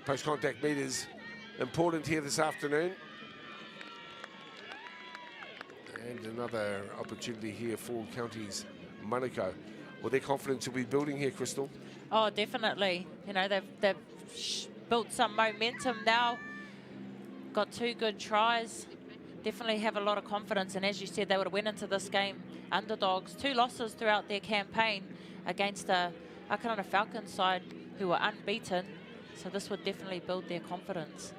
Post-contact meters important here this afternoon. And another opportunity here for Counties Manukau. Well, their confidence will be building here, Crystal. Oh, definitely. You know, they've built some momentum now. Got 2 good tries. Definitely have a lot of confidence. And as you said, they would have went into this game underdogs. 2 losses throughout their campaign against the Akarana Falcons side who were unbeaten. So this would definitely build their confidence.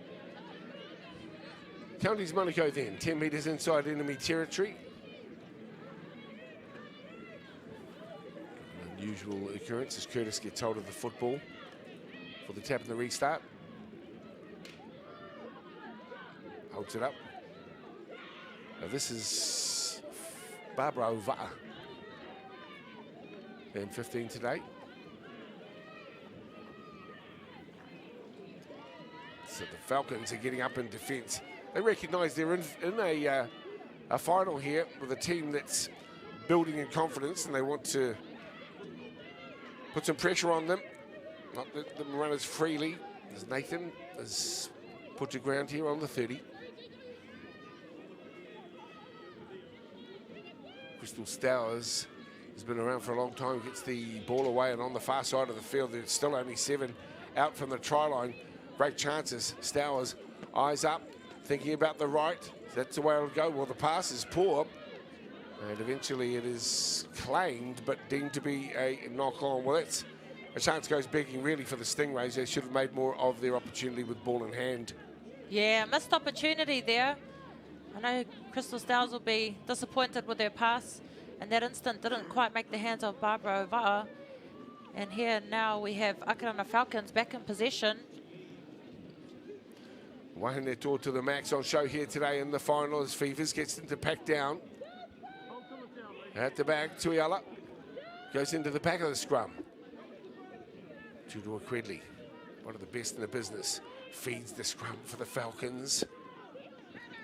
Counties Manukau then, 10 metres inside enemy territory. An unusual occurrence as Curtis gets hold of the football for the tap and the restart. Holds it up. Now this is Barbara Uva'a. And 15 today. So the Falcons are getting up in defence. They recognise they're in a final here with a team that's building in confidence, and they want to put some pressure on them, not let them run as freely as Nathan has put to ground here on the 30. Crystal Stowers has been around for a long time, gets the ball away, and on the far side of the field, there's still only 7 out from the try line. Great chances. Stowers, eyes up, thinking about the right. That's the way it'll go. Well, the pass is poor. And eventually it is claimed, but deemed to be a knock-on. Well, that's a chance goes begging, really, for the Stingrays. They should have made more of their opportunity with ball in hand. Yeah, missed opportunity there. I know Crystal Stowers will be disappointed with their pass. And that instant didn't quite make the hands of Barbara Uva'a. And here now we have Akarana Falcons back in possession. Wahine Tour to the max on show here today in the final as Fevers gets them to pack down. At the back, Tuiala goes into the back of the scrum. Tudor Quedley, one of the best in the business, feeds the scrum for the Falcons.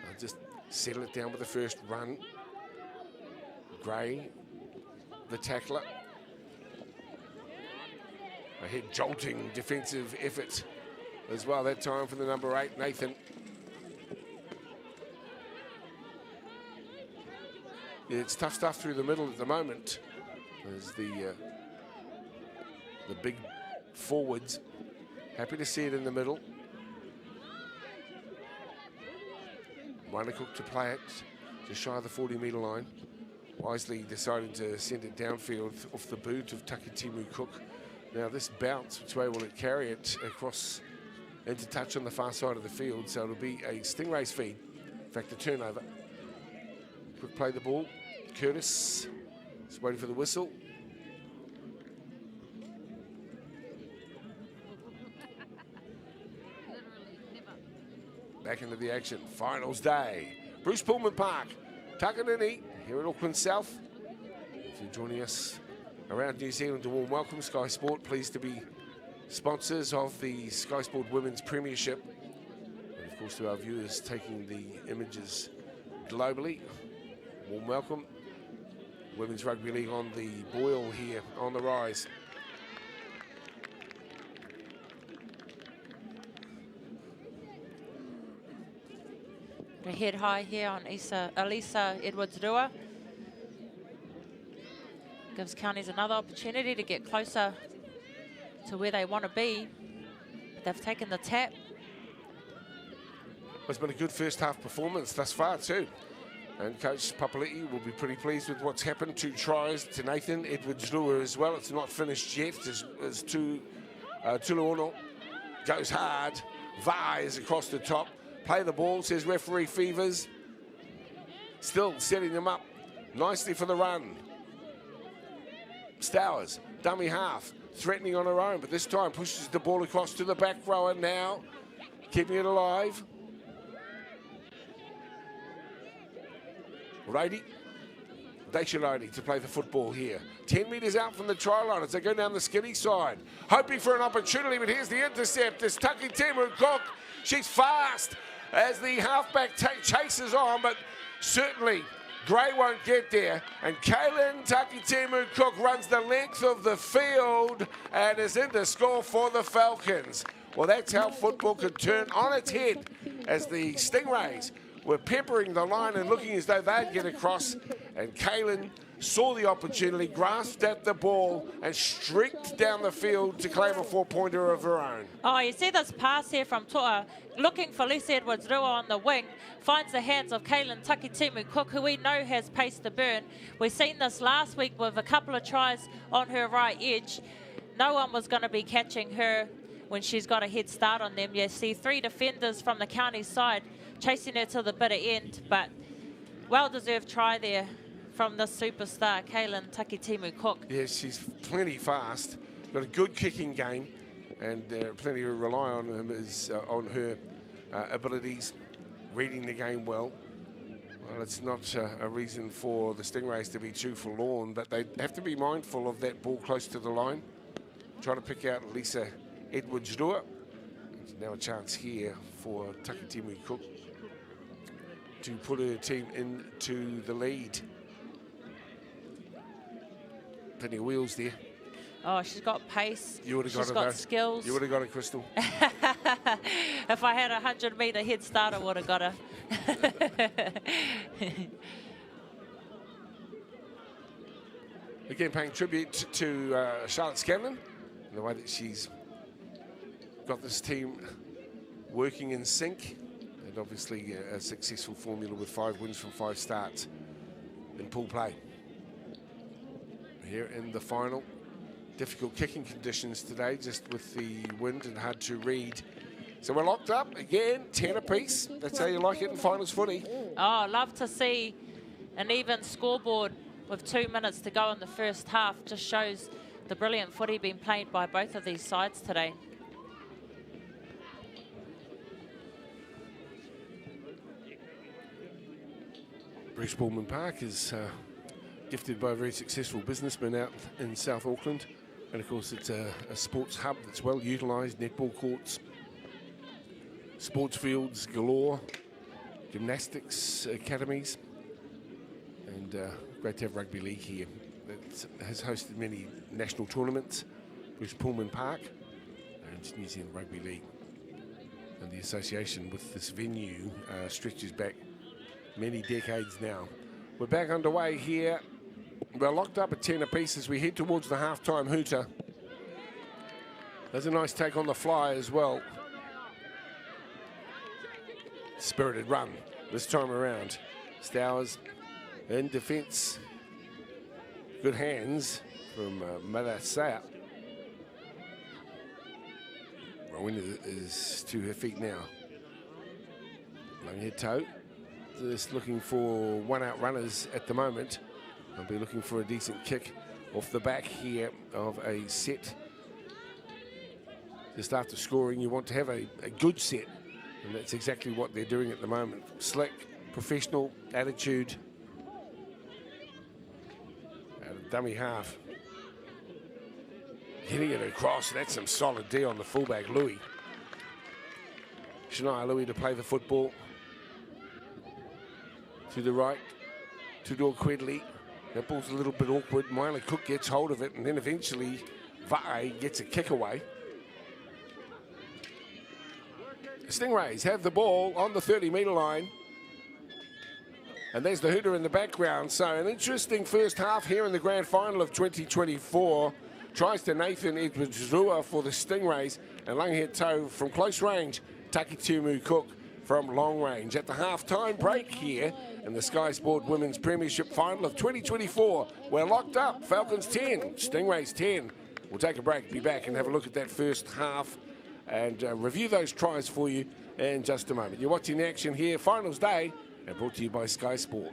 They'll just settle it down with the first run. Gray, the tackler. A head jolting defensive effort as well that time for the number 8, Nathan. Yeah, it's tough stuff through the middle at the moment. There's the big forwards. Happy to see it in the middle. Manukau to play it just shy of the 40-metre line. Wisely deciding to send it downfield off the boot of Takitimu Cook. Now this bounce, which way will it carry it across into touch on the far side of the field? So it'll be a Stingrays feed. In fact, a turnover. Quick play the ball. Curtis is waiting for the whistle. Back into the action. Finals day. Bruce Pullman Park. Takanini here in Auckland South. If you're joining us around New Zealand, a warm welcome. Sky Sport, pleased to be sponsors of the Sky Sport Women's Premiership. And of course to our viewers taking the images globally, warm welcome. Women's Rugby League on the boil here, on the rise. We head high here on Elisa Edwards-Rua. Gives counties another opportunity to get closer to where they want to be. They've taken the tap. It's been a good first half performance thus far too. And Coach Papali'i will be pretty pleased with what's happened. 2 tries to Nathan Edwards-Rua as well. It's not finished yet as Tuluono goes hard. Vai is across the top. Play the ball, says referee Fevers. Still setting them up nicely for the run. Stowers, dummy half, threatening on her own, but this time pushes the ball across to the back rower now, keeping it alive. Rady, Daishalodi to play the football here. 10 metres out from the try line as they go down the skinny side. Hoping for an opportunity, but here's the intercept. It's Takitimu Cook. She's fast as the halfback chases on, but certainly Gray won't get there. And Kaylin Takitimu Cook runs the length of the field and is in the score for the Falcons. Well, that's how football could turn on its head as the Stingrays were peppering the line and looking as though they'd get across. And Kaylin saw the opportunity, grasped at the ball and streaked down the field to claim a 4-pointer of her own. Oh, you see this pass here from Toa, looking for Lisa Edwards-Rua on the wing, finds the hands of Kaylin Takitimu Cook, who we know has pace to burn. We've seen this last week with a couple of tries on her right edge. No one was going to be catching her when she's got a head start on them. You see 3 defenders from the county side chasing her to the bitter end, but well-deserved try there from this superstar, Kaylin Takitimu Cook. Yeah, she's plenty fast, got a good kicking game, and plenty to rely on him on her abilities, reading the game well. Well, it's not a reason for the Stingrays to be too forlorn, but they have to be mindful of that ball close to the line. Trying to pick out Lisa Edwards-Rua. Now a chance here for Takitimu Cook to put her team into the lead. Plenty of wheels there. Oh, she's got pace. You would have got she's it, got though. skills. You would have got it, Crystal. If I had a 100-metre head start, I would have got her. Again, paying tribute to Charlotte Scanlon, the way that she's got this team working in sync, and obviously a successful formula with 5 wins from 5 starts in pool play. Here in the final, difficult kicking conditions today, just with the wind and hard to read. So we're locked up again, 10 apiece. That's how you like it in finals footy. Oh, love to see an even scoreboard with 2 minutes to go in the first half. Just shows the brilliant footy being played by both of these sides today. Bruce Pullman Park is gifted by a very successful businessman out in South Auckland. And of course it's a sports hub that's well utilised, netball courts, sports fields galore, gymnastics academies, and great to have rugby league here. It has hosted many national tournaments, Bruce Pullman Park and New Zealand Rugby League. And the association with this venue stretches back many decades now. We're back underway here. We're locked up at 10 apiece as we head towards the halftime hooter. There's a nice take on the fly as well. Spirited run this time around. Stowers in defence. Good hands from Marasea. Rowena is to her feet now. Long head toe. Just looking for one-out runners at the moment. I'll be looking for a decent kick off the back here of a set. Just after scoring, you want to have a good set. And that's exactly what they're doing at the moment. Slick, professional, attitude. Out of dummy half. Hitting it across, that's some solid D on the fullback, Louis. Shania Louis to play the football. To the right, Tudor Quedley. That ball's a little bit awkward. Miley Cook gets hold of it, and then eventually Vae gets a kick away. Stingrays have the ball on the 30-metre line. And there's the hooter in the background. So an interesting first half here in the grand final of 2024. Tries to Nathan Edwards-Rua for the Stingrays. And Langhead Toe from close range. Takitumu Cook from long range. At the half-time break here in the Sky Sport Women's Premiership final of 2024. We're locked up. Falcons 10, Stingrays 10. We'll take a break, be back and have a look at that first half and review those tries for you in just a moment. You're watching the action here, Finals Day, and brought to you by Sky Sport.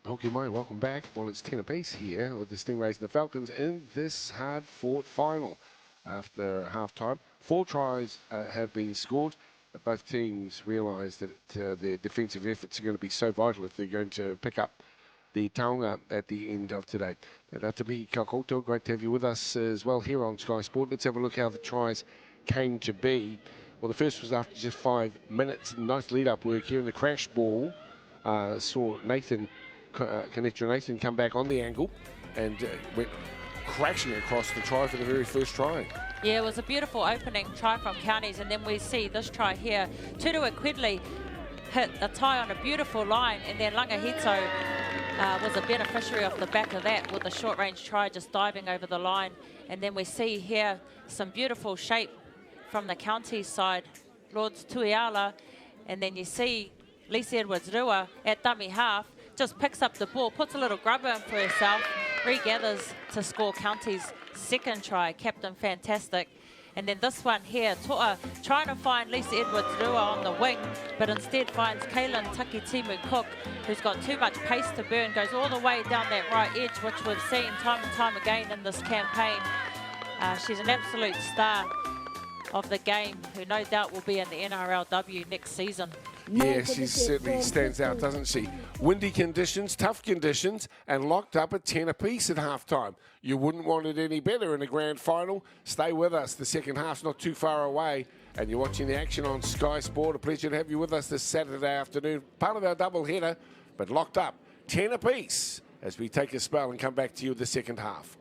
Okay, mate, welcome back. Well, it's 10 apiece here with the Stingrays and the Falcons in this hard-fought final. After half-time, 4 tries have been scored. Both teams realise that their defensive efforts are going to be so vital if they're going to pick up the taonga at the end of today. And to me, Kakoto, great to have you with us as well here on Sky Sport. Let's have a look how the tries came to be. Well, the first was after just 5 minutes. Nice lead-up work here in the crash ball. saw Nathan, connector Nathan, come back on the angle and went crashing across the try for the very first try. Yeah, it was a beautiful opening try from Counties, and then we see this try here. Tutua Quidley hit a tie on a beautiful line, and then Langahito was a beneficiary of the back of that with a short-range try just diving over the line. And then we see here some beautiful shape from the Counties side, Lords Tuiala, and then you see Lisa Edwards-Rua at dummy half, just picks up the ball, puts a little grubber in for herself, regathers to score Counties' second try. Captain fantastic. And then this one here, Toa trying to find Lisa Edwards-Rua on the wing, but instead finds Kaylin Takitimu Cook, who's got too much pace to burn, goes all the way down that right edge, which we've seen time and time again in this campaign. She's an absolute star of the game, who no doubt will be in the NRLW next season. Yeah, she certainly stands out, doesn't she? Windy conditions, tough conditions, and locked up at 10 apiece at halftime. You wouldn't want it any better in a grand final. Stay with us. The second half's not too far away, and you're watching the action on Sky Sport. A pleasure to have you with us this Saturday afternoon. Part of our double header, but locked up 10 apiece as we take a spell and come back to you with the second half.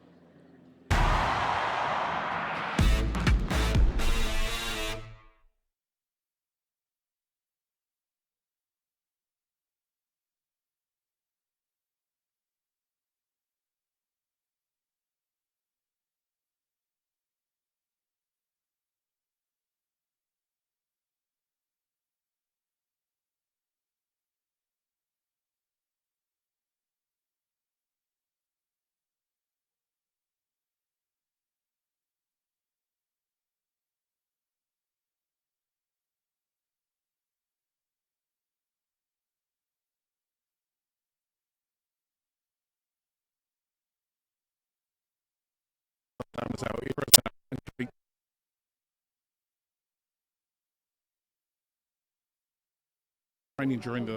Training during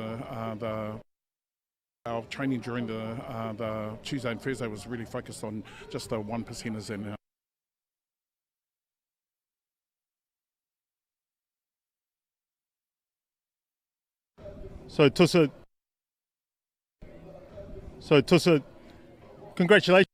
our training during the Tuesday and Thursday was really focused on just the 1%ers and So Tusa, congratulations.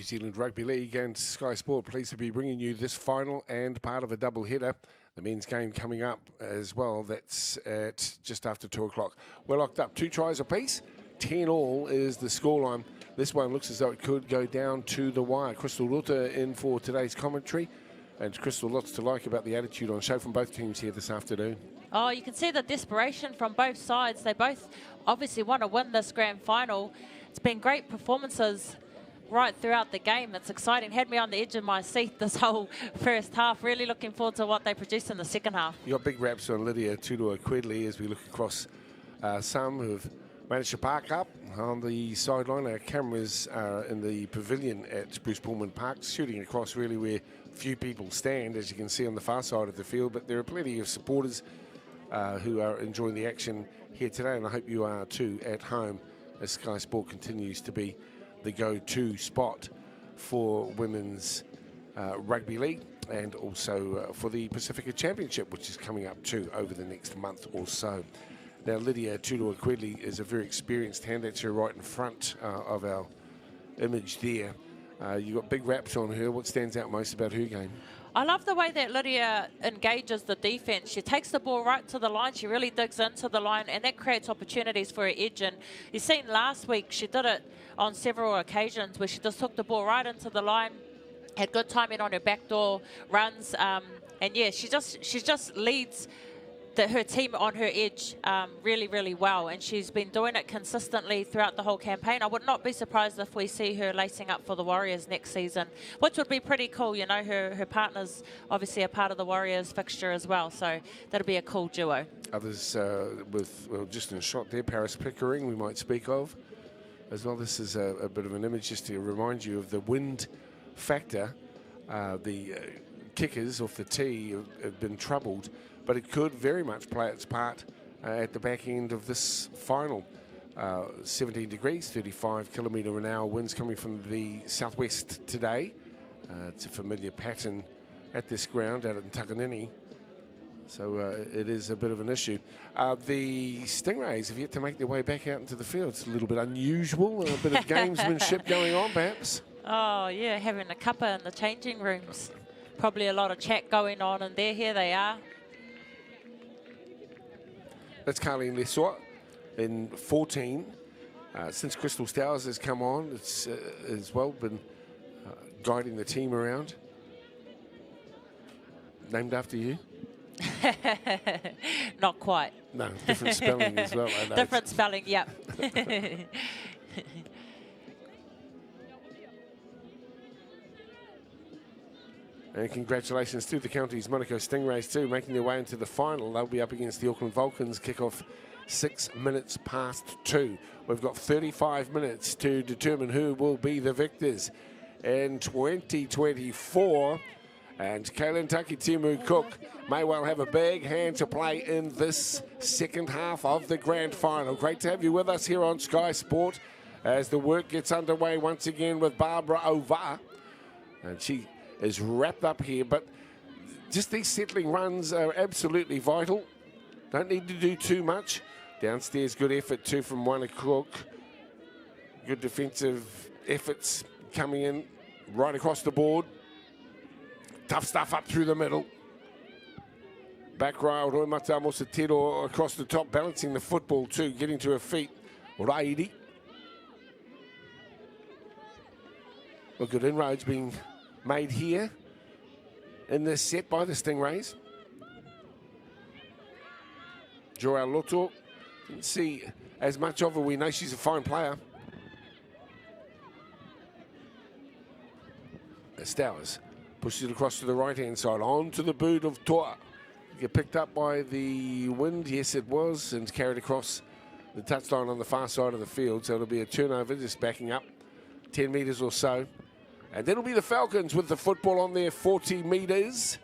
New Zealand Rugby League and Sky Sport pleased to be bringing you this final and part of a double header. The men's game coming up as well. That's at just after 2 o'clock. We're locked up 2 tries apiece. 10 all is the scoreline. This one looks as though it could go down to the wire. Crystal Ruta in for today's commentary. And Crystal, lots to like about the attitude on show from both teams here this afternoon. Oh, you can see the desperation from both sides. They both obviously want to win this grand final. It's been great performances right throughout the game. It's exciting. Had me on the edge of my seat this whole first half. Really looking forward to what they produce in the second half. You got big raps on Lydia Tutua Quidley as we look across some who've managed to park up on the sideline. Our cameras are in the pavilion at Bruce Pullman Park, shooting across really where few people stand, as you can see on the far side of the field. But there are plenty of supporters who are enjoying the action here today, and I hope you are too at home as Sky Sport continues to be the go-to spot for women's rugby league, and also for the Pacifica Championship, which is coming up too over the next month or so. Now, Lydia Tudor-Aquidley is a very experienced hand. That's her right in front of our image there. You've got big raps on her. What stands out most about her game? I love the way that Lydia engages the defence. She takes the ball right to the line. She really digs into the line, and that creates opportunities for her edge. And you've seen last week, she did it on several occasions where she just took the ball right into the line, had good timing on her backdoor runs. And yeah, she just leads her team on her edge really, really well, and she's been doing it consistently throughout the whole campaign. I would not be surprised if we see her lacing up for the Warriors next season, which would be pretty cool. You know, her partner's obviously a part of the Warriors fixture as well, so that'll be a cool duo. Others just in a shot there, Paris Pickering we might speak of as well. This is a bit of an image just to remind you of the wind factor. The kickers off the tee have been troubled, but it could very much play its part at the back end of this final. 17 degrees, 35 kilometre an hour winds coming from the southwest today. It's a familiar pattern at this ground out in Takanini, so it is a bit of an issue. The Stingrays have yet to make their way back out into the field. It's a little bit unusual, a bit of gamesmanship going on perhaps. Oh yeah, having a cuppa in the changing rooms. Probably a lot of chat going on in there. Here they are. That's Carleen Lesor in 14. Since Crystal Stowers has come on, it's as well been guiding the team around. Named after you? Not quite. No, different spelling as well. I know. Different spelling, yep. And congratulations to the county's Manukau Stingrays too, making their way into the final. They'll be up against the Auckland Falcons. Kickoff 6 minutes past 2. We've got 35 minutes to determine who will be the victors in 2024. And Kaylin Takitimu Cook may well have a big hand to play in this second half of the grand final. Great to have you with us here on Sky Sport as the work gets underway once again with Barbara Ova. And she is wrapped up here, but just these settling runs are absolutely vital. Don't need to do too much. Downstairs, good effort too from Wana Cook. Good defensive efforts coming in right across the board. Tough stuff up through the middle. Back row, Roimata Mosatiro across the top, balancing the football too, getting to her feet. Raidi. Well, good inroads being made here in this set by the Stingrays. Joelle Loto, didn't see as much of her. We know she's a fine player. Stowers pushes it across to the right-hand side, onto the boot of Toa. Get picked up by the wind, yes it was, and carried across the touchline on the far side of the field. So it'll be a turnover, just backing up 10 metres or so. And then it'll be the Falcons with the football on their 40 metres.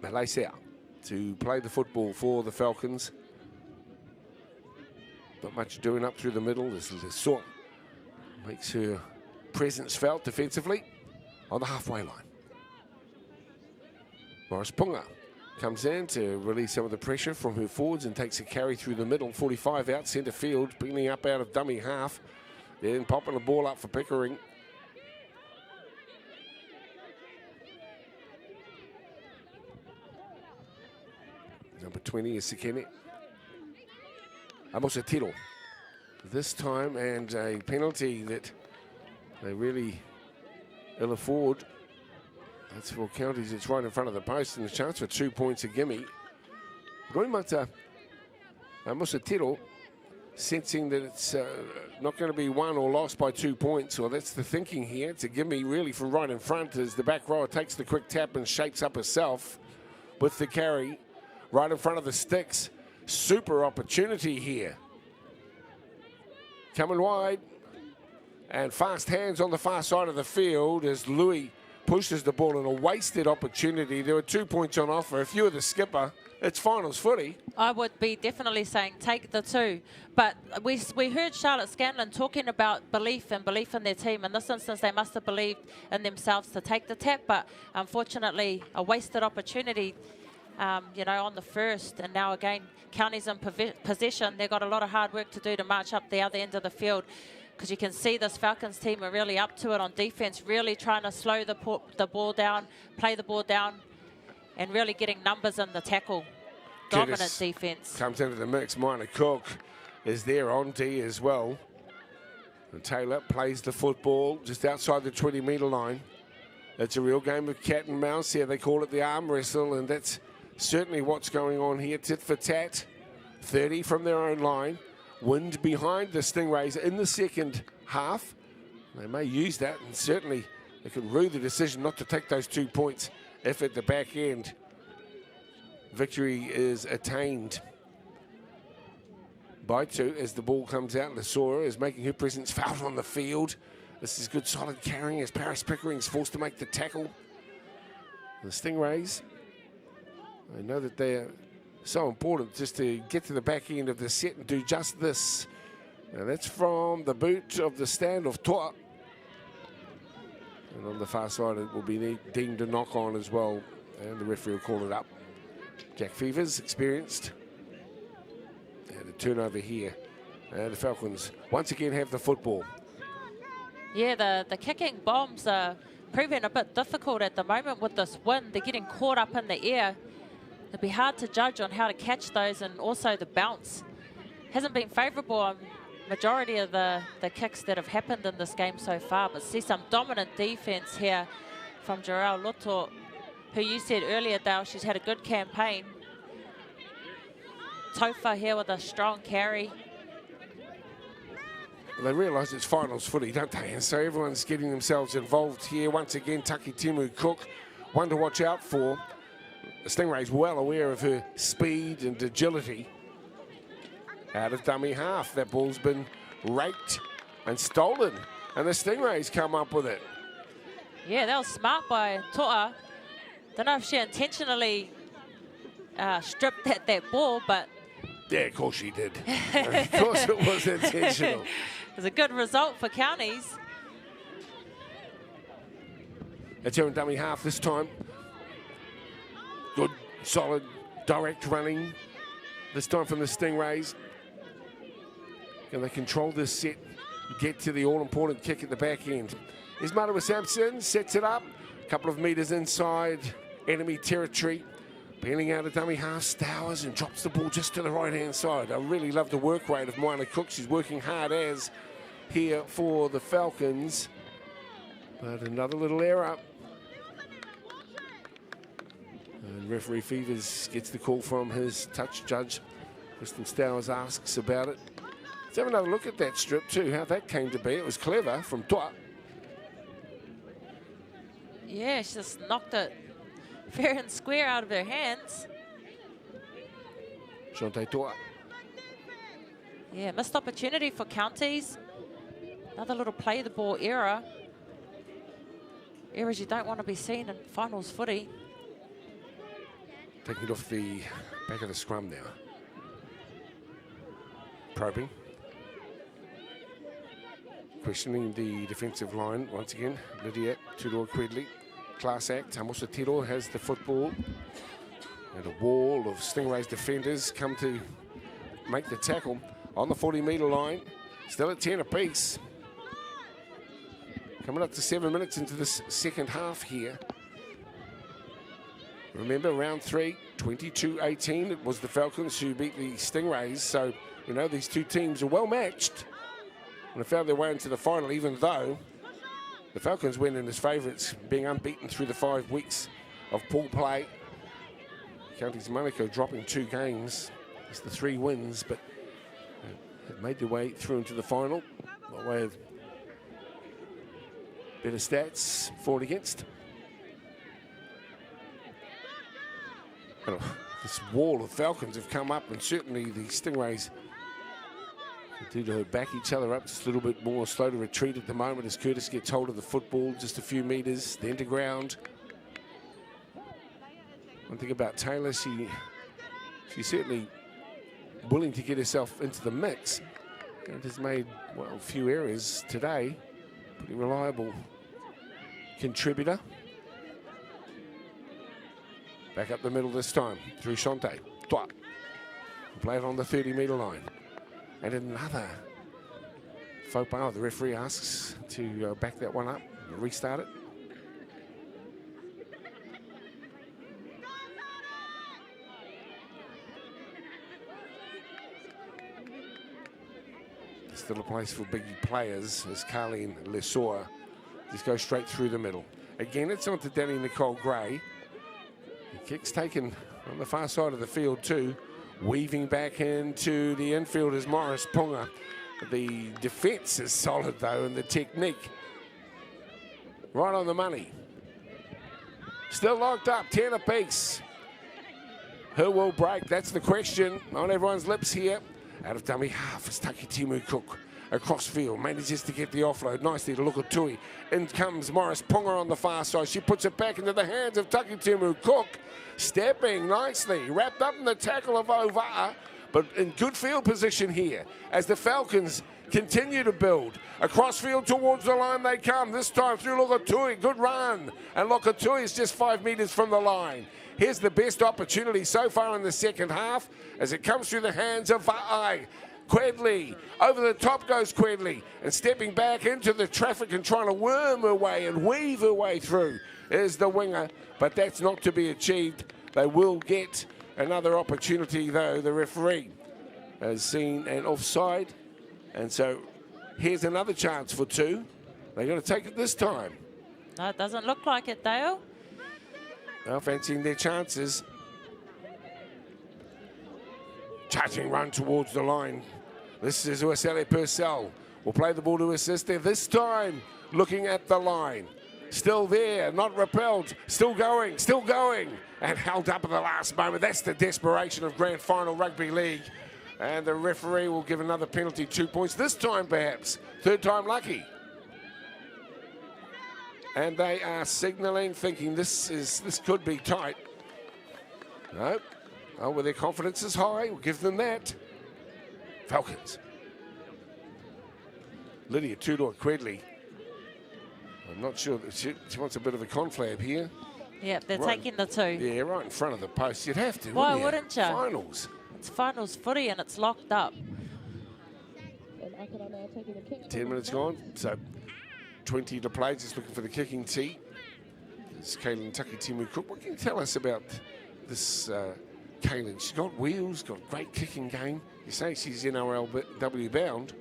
Malaysia to play the football for the Falcons. Not much doing up through the middle. This is a sort. Makes her presence felt defensively on the halfway line. Morris Punga comes in to release some of the pressure from her forwards and takes a carry through the middle. 45 out centre field, bringing up out of dummy half. Then popping the ball up for Pickering. Number 20 is Sekene. Amosatiro this time, and a penalty that they really ill afford. That's for Counties. It's right in front of the post, and a chance for 2 points a gimme. Roimata Amosatiro sensing that it's not going to be won or lost by 2 points. Well, that's the thinking here. It's a gimme really from right in front as the back rower takes the quick tap and shakes up herself with the carry right in front of the sticks. Super opportunity here. Coming wide, and fast hands on the far side of the field as Louis pushes the ball in a wasted opportunity. There were 2 points on offer. If you were the skipper, it's finals footy. I would be definitely saying take the 2. But we heard Charlotte Scanlon talking about belief in their team. In this instance, they must have believed in themselves to take the tap. But unfortunately, a wasted opportunity, you know, on the first. And now again, Counties in possession. They've got a lot of hard work to do to march up the other end of the field. Because you can see this Falcons team are really up to it on defense, really trying to slow the ball down, play the ball down, and really getting numbers in the tackle. Dominant defense. Comes into the mix. Manukau is there on D as well. And Taylor plays the football just outside the 20-metre line. It's a real game of cat and mouse here. They call it the arm wrestle, and that's certainly what's going on here. Tit for tat. 30 from their own line. Wind behind the Stingrays in the second half. They may use that, and certainly they could rue the decision not to take those 2 points if at the back end victory is attained by 2 as the ball comes out. Lasora is making her presence felt on the field. This is good solid carrying as Paris Pickering's forced to make the tackle. The Stingrays, they know that they're so important just to get to the back end of the set and do just this. Now that's from the boot of the stand of Toa. And on the far side it will be deemed a knock on as well. And the referee will call it up. Jack Fevers experienced. And a turnover here. And the Falcons once again have the football. Yeah, the kicking bombs are proving a bit difficult at the moment with this wind. They're getting caught up in the air. It'd be hard to judge on how to catch those, and also the bounce hasn't been favourable on majority of the kicks that have happened in this game so far. But see some dominant defence here from Jarrell Loto, who you said earlier, Dale, she's had a good campaign. Tofa here with a strong carry. They realise it's finals footy, don't they? And so everyone's getting themselves involved here. Once again, Takitimu Cook, one to watch out for. The Stingrays well aware of her speed and agility. Out of dummy half, that ball's been raked and stolen, and the Stingrays come up with it. Yeah, that was smart by Toa. Don't know if she intentionally stripped at that ball, but... Yeah, of course she did. Of course it was intentional. It was a good result for Counties. It's her in dummy half this time. Good, solid, direct running. This time from the Stingrays. Can they control this set, get to the all-important kick at the back end? Here's Marawa Sampson, sets it up. A couple of metres inside enemy territory. Peeling out a dummy half, Stowers, and drops the ball just to the right-hand side. I really love the work rate of Manukau. She's working hard as here for the Falcons. But another little error. And referee Fevers gets the call from his touch judge. Kristen Stowers asks about it. Let's have another look at that strip too, how that came to be. It was clever from Toa. Yeah, she just knocked it fair and square out of her hands. Shante Toa. Yeah, missed opportunity for Counties. Another little play the ball error. Errors you don't want to be seen in finals footy. Taking it off the back of the scrum now. Probing. Questioning the defensive line once again. Lydia Tudor-Quedley. Class act. Hamosa Tiro has the football. And a wall of Stingrays defenders come to make the tackle on the 40-metre line. Still at 10 apiece. Coming up to 7 minutes into this second half here. Remember, round 3, 22-18. It was the Falcons who beat the Stingrays. So, you know, these two teams are well matched. And have found their way into the final, even though the Falcons went in as favourites, being unbeaten through the 5 weeks of pool play. Counties Manukau dropping 2 games. It's the 3 wins, but have made their way through into the final by way of better stats for and against. This wall of Falcons have come up, and certainly the Stingrays to back each other up just a little bit more. Slow to retreat at the moment as Curtis gets hold of the football just a few metres, then to ground. One thing about Taylor, she's certainly willing to get herself into the mix and has made, well, a few errors today. Pretty reliable contributor. Back up the middle this time through Shante. Twat. Play it on the 30-metre line. And another faux pas. The referee asks to back that one up and restart it. Still a place for big players as Carleen Lesor just goes straight through the middle. Again, it's on to Danny Nicole Gray. The kick's taken on the far side of the field too. Weaving back into the infield is Morris Punga. The defence is solid though, and the technique right on the money. Still locked up, 10 apiece. Who will break? That's the question on everyone's lips here. Out of dummy half is Takitimu Cook. Across field, manages to get the offload nicely to Lukatui. In comes Morris Punga on the far side. She puts it back into the hands of Takitimu Cook. Stepping nicely, wrapped up in the tackle of Ova'a, but in good field position here as the Falcons continue to build. Across field towards the line they come, this time through Lukatui. Good run, and Lukatui is just 5 metres from the line. Here's the best opportunity so far in the second half as it comes through the hands of Va'ai. Quedley, over the top goes Quedley, and stepping back into the traffic and trying to worm her way and weave her way through is the winger, but that's not to be achieved. They will get another opportunity though. The referee has seen an offside, and so here's another chance for 2. They're going to take it this time. No, it doesn't look like it, Dale. Well, fancying their chances. Charging run towards the line. This is Uesele Purcell. Will play the ball to assist there. This time, looking at the line. Still there, not repelled. Still going, and held up at the last moment. That's the desperation of Grand Final Rugby League. And the referee will give another penalty, 2 points. This time, perhaps. Third time lucky. And they are signalling, thinking this could be tight. No. Oh, well, their confidence is high. We'll give them that. Falcons. Lydia Tudor-Quedley. I'm not sure that she wants a bit of a conflab here. Yeah, they're taking the 2. Yeah, right in front of the post. You'd have to. Why wouldn't you? Finals. It's finals footy and it's locked up. 10 minutes gone, so 20 to play. Just looking for the kicking tee. It's Kaylin Takitimu Cook. What can you tell us about this Kaylin? She's got wheels, got a great kicking game. You say she's NRLW bound.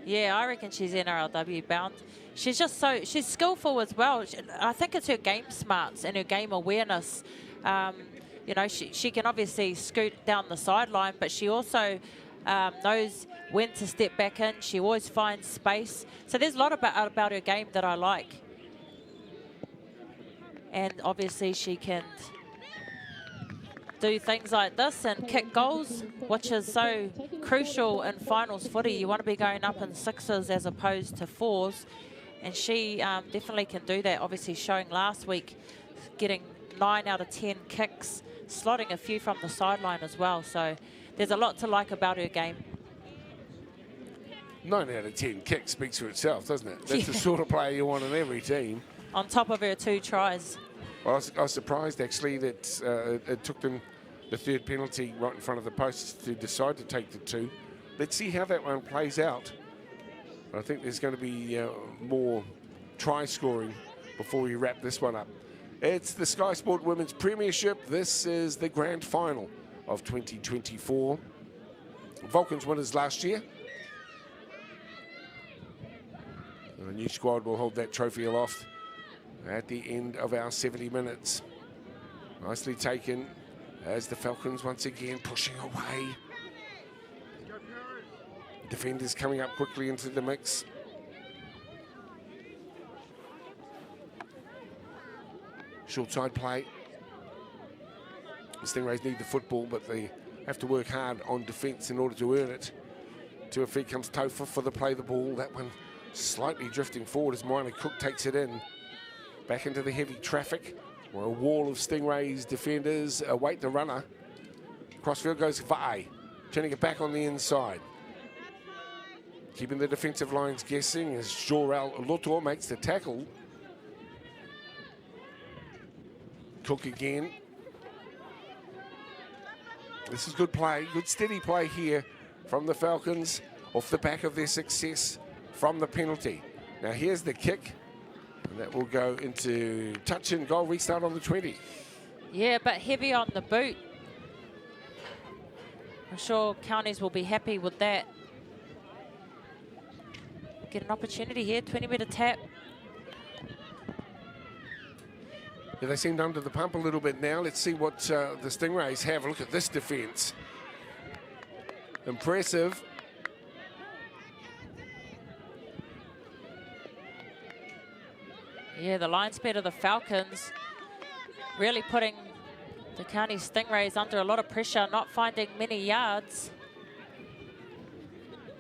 Yeah, I reckon she's NRLW bound. She's just she's skillful as well. I think it's her game smarts and her game awareness. You know, she can obviously scoot down the sideline, but she also knows when to step back in. She always finds space. So there's a lot about her game that I like. And obviously she can do things like this and kick goals, which is so crucial in finals footy. You want to be going up in 6s as opposed to 4s, and she definitely can do that. Obviously showing last week, getting 9 out of 10 kicks, slotting a few from the sideline as well. So there's a lot to like about her game. 9 out of 10 kicks speaks for itself, doesn't it? That's the sort of player you want in every team. On top of her 2 tries. Well, I was surprised actually that it took them the 3rd penalty right in front of the post to decide to take the 2. Let's see how that one plays out. I think there's going to be more try scoring before we wrap this one up. It's the Sky Sport Women's Premiership. This is the grand final of 2024. Falcons winners last year. And the new squad will hold that trophy aloft at the end of our 70 minutes. Nicely taken as the Falcons once again pushing away. Defenders coming up quickly into the mix. Short side play. The Stingrays need the football, but they have to work hard on defence in order to earn it. To her feet comes Topher for the play the ball. That one slightly drifting forward as Moana Cook takes it in. Back into the heavy traffic, where a wall of Stingrays defenders await the runner. Crossfield goes Vae, turning it back on the inside. Keeping the defensive lines guessing as Jorel Loto makes the tackle. Cook again. This is good play, good steady play here from the Falcons off the back of their success from the penalty. Now here's the kick, and that will go into touch and goal, restart on the 20. Yeah, but heavy on the boot. I'm sure Counties will be happy with that. Get an opportunity here, 20-metre tap. Yeah, they seemed under the pump a little bit now. Let's see what the Stingrays have. Look at this defence. Impressive. Yeah, the line speed of the Falcons really putting the County Stingrays under a lot of pressure, not finding many yards.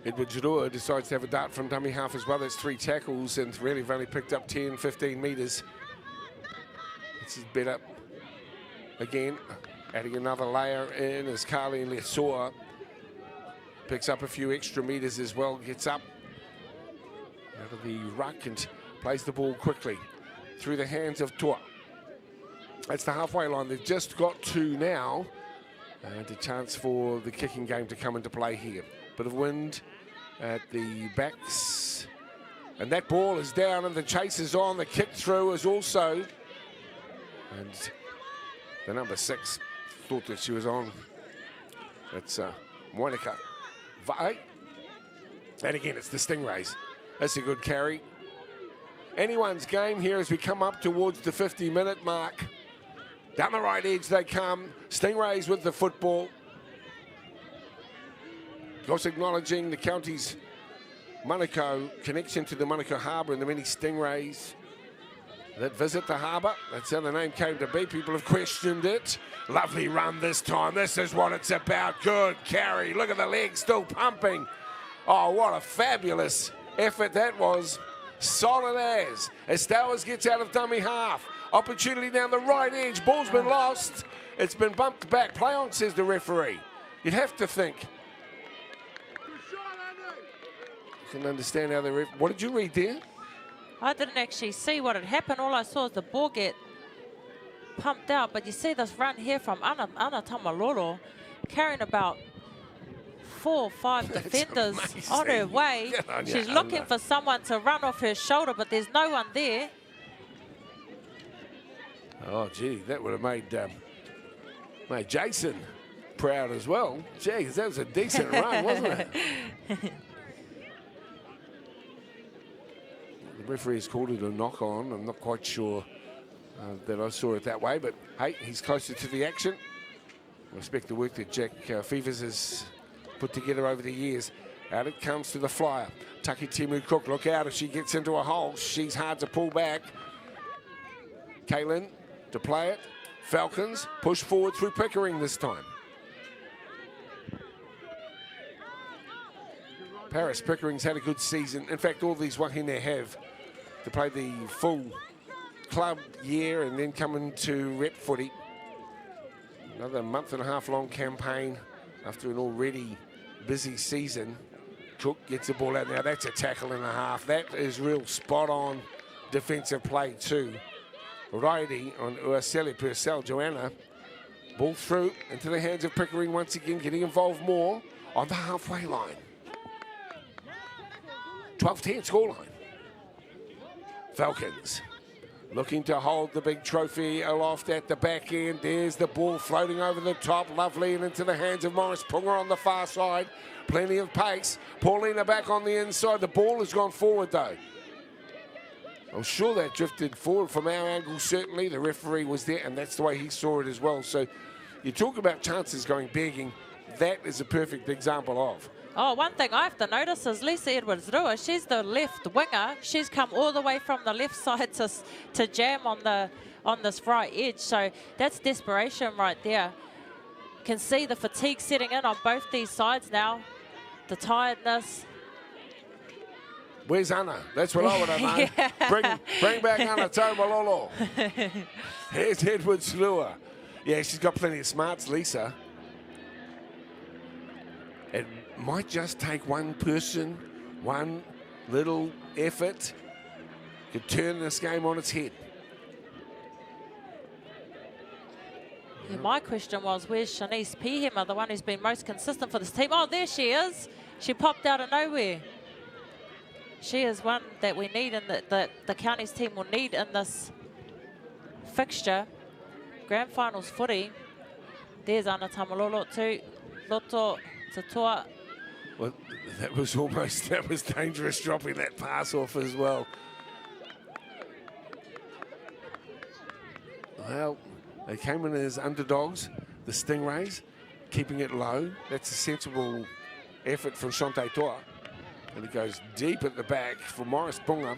Edward Giroux decides to have a dart from dummy half as well. That's 3 tackles and really have only picked up 10, 15 metres. This is better. Again, adding another layer in as Carly and Lesoa picks up a few extra metres as well. Gets up out of the ruck and plays the ball quickly through the hands of Toa. That's the halfway line. They've just got 2 now. And a chance for the kicking game to come into play here. Bit of wind at the backs. And that ball is down and the chase is on. The kick through is also. And the number 6 thought that she was on. That's Monica Vae. And again, it's the Stingrays. That's a good carry. Anyone's game here as we come up towards the 50-minute mark. Down the right edge they come. Stingrays with the football. Also acknowledging the county's Manukau connection to the Manukau Harbour and the many Stingrays that visit the harbour. That's how the name came to be. People have questioned it. Lovely run this time. This is what it's about. Good carry. Look at the legs still pumping. Oh, what a fabulous effort that was. Solid as Estowers gets out of dummy half. Opportunity down the right edge. Ball's been lost. It's been bumped back. Play on, says the referee. You'd have to think. You can understand how the ref... What did you read there? I didn't actually see what had happened. All I saw was the ball get pumped out. But you see this run here from Ana Tamalolo carrying about 4 or 5 defenders on her way. She's looking for someone to run off her shoulder, but there's no one there. Oh, gee, that would have made Jason proud as well. Jeez, that was a decent run, wasn't it? The referee has called it a knock-on. I'm not quite sure that I saw it that way, but hey, he's closer to the action. I respect the work that Jack Fevers has put together over the years. Out it comes to the flyer. Taki Timu Cook, look out if she gets into a hole. She's hard to pull back. Kaylin to play it. Falcons push forward through Pickering this time. Paris Pickering's had a good season. In fact, all these Wahine have to play the full club year and then come into rep footy. Another month and a half long campaign after an already busy season. Cook gets the ball out now. That's a tackle and a half. That is real spot on defensive play too. Righty on Uaseli Purcell. Joanna, ball through into the hands of Pickering once again, getting involved more on the halfway line. 12-10 scoreline. Falcons looking to hold the big trophy aloft at the back end. There's the ball floating over the top. Lovely and into the hands of Morris Punga on the far side. Plenty of pace. Paulina back on the inside. The ball has gone forward though. I'm sure that drifted forward from our angle, certainly. The referee was there, and that's the way he saw it as well. So you talk about chances going begging. That is a perfect example of. Oh, one thing I have to notice is Lisa Edwards-Rua. She's the left winger. She's come all the way from the left side to jam on this right edge. So that's desperation right there. Can see the fatigue setting in on both these sides now. the tiredness. Where's Anna? That's what I would have known. Yeah. Bring back Anna Taumalolo. Here's Edward Slua. Yeah, she's got plenty of smarts, Lisa. It might just take one person, one little effort, to turn this game on its head. Yeah, my question was, where's Shanice Pihema, the one who's been most consistent for this team? Oh, there she is. She popped out of nowhere. She is one that we need and that the counties team will need in this fixture. Grand finals footy. There's Ana Tamalolo too. Loto Tatua. Well, that was dangerous dropping that pass off as well. Well, they came in as underdogs, the Stingrays, keeping it low. That's a sensible effort from Shante Toa. And it goes deep at the back for Morris Bunga.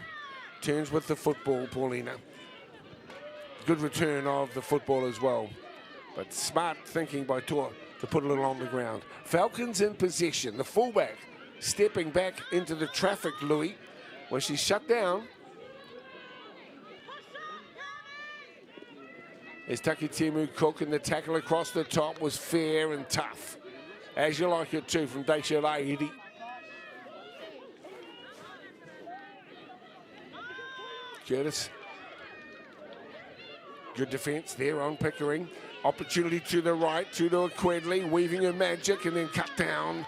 Turns with the football, Paulina. Good return of the football as well. But smart thinking by Toa to put a little on the ground. Falcons in possession. The fullback stepping back into the traffic, Louis, where she's shut down. There's Takitimu Cook, and the tackle across the top was fair and tough. As you like it too from Daisha Laidi. Curtis. Good defence there on Pickering. Opportunity to the right, to Quedley, weaving her magic and then cut down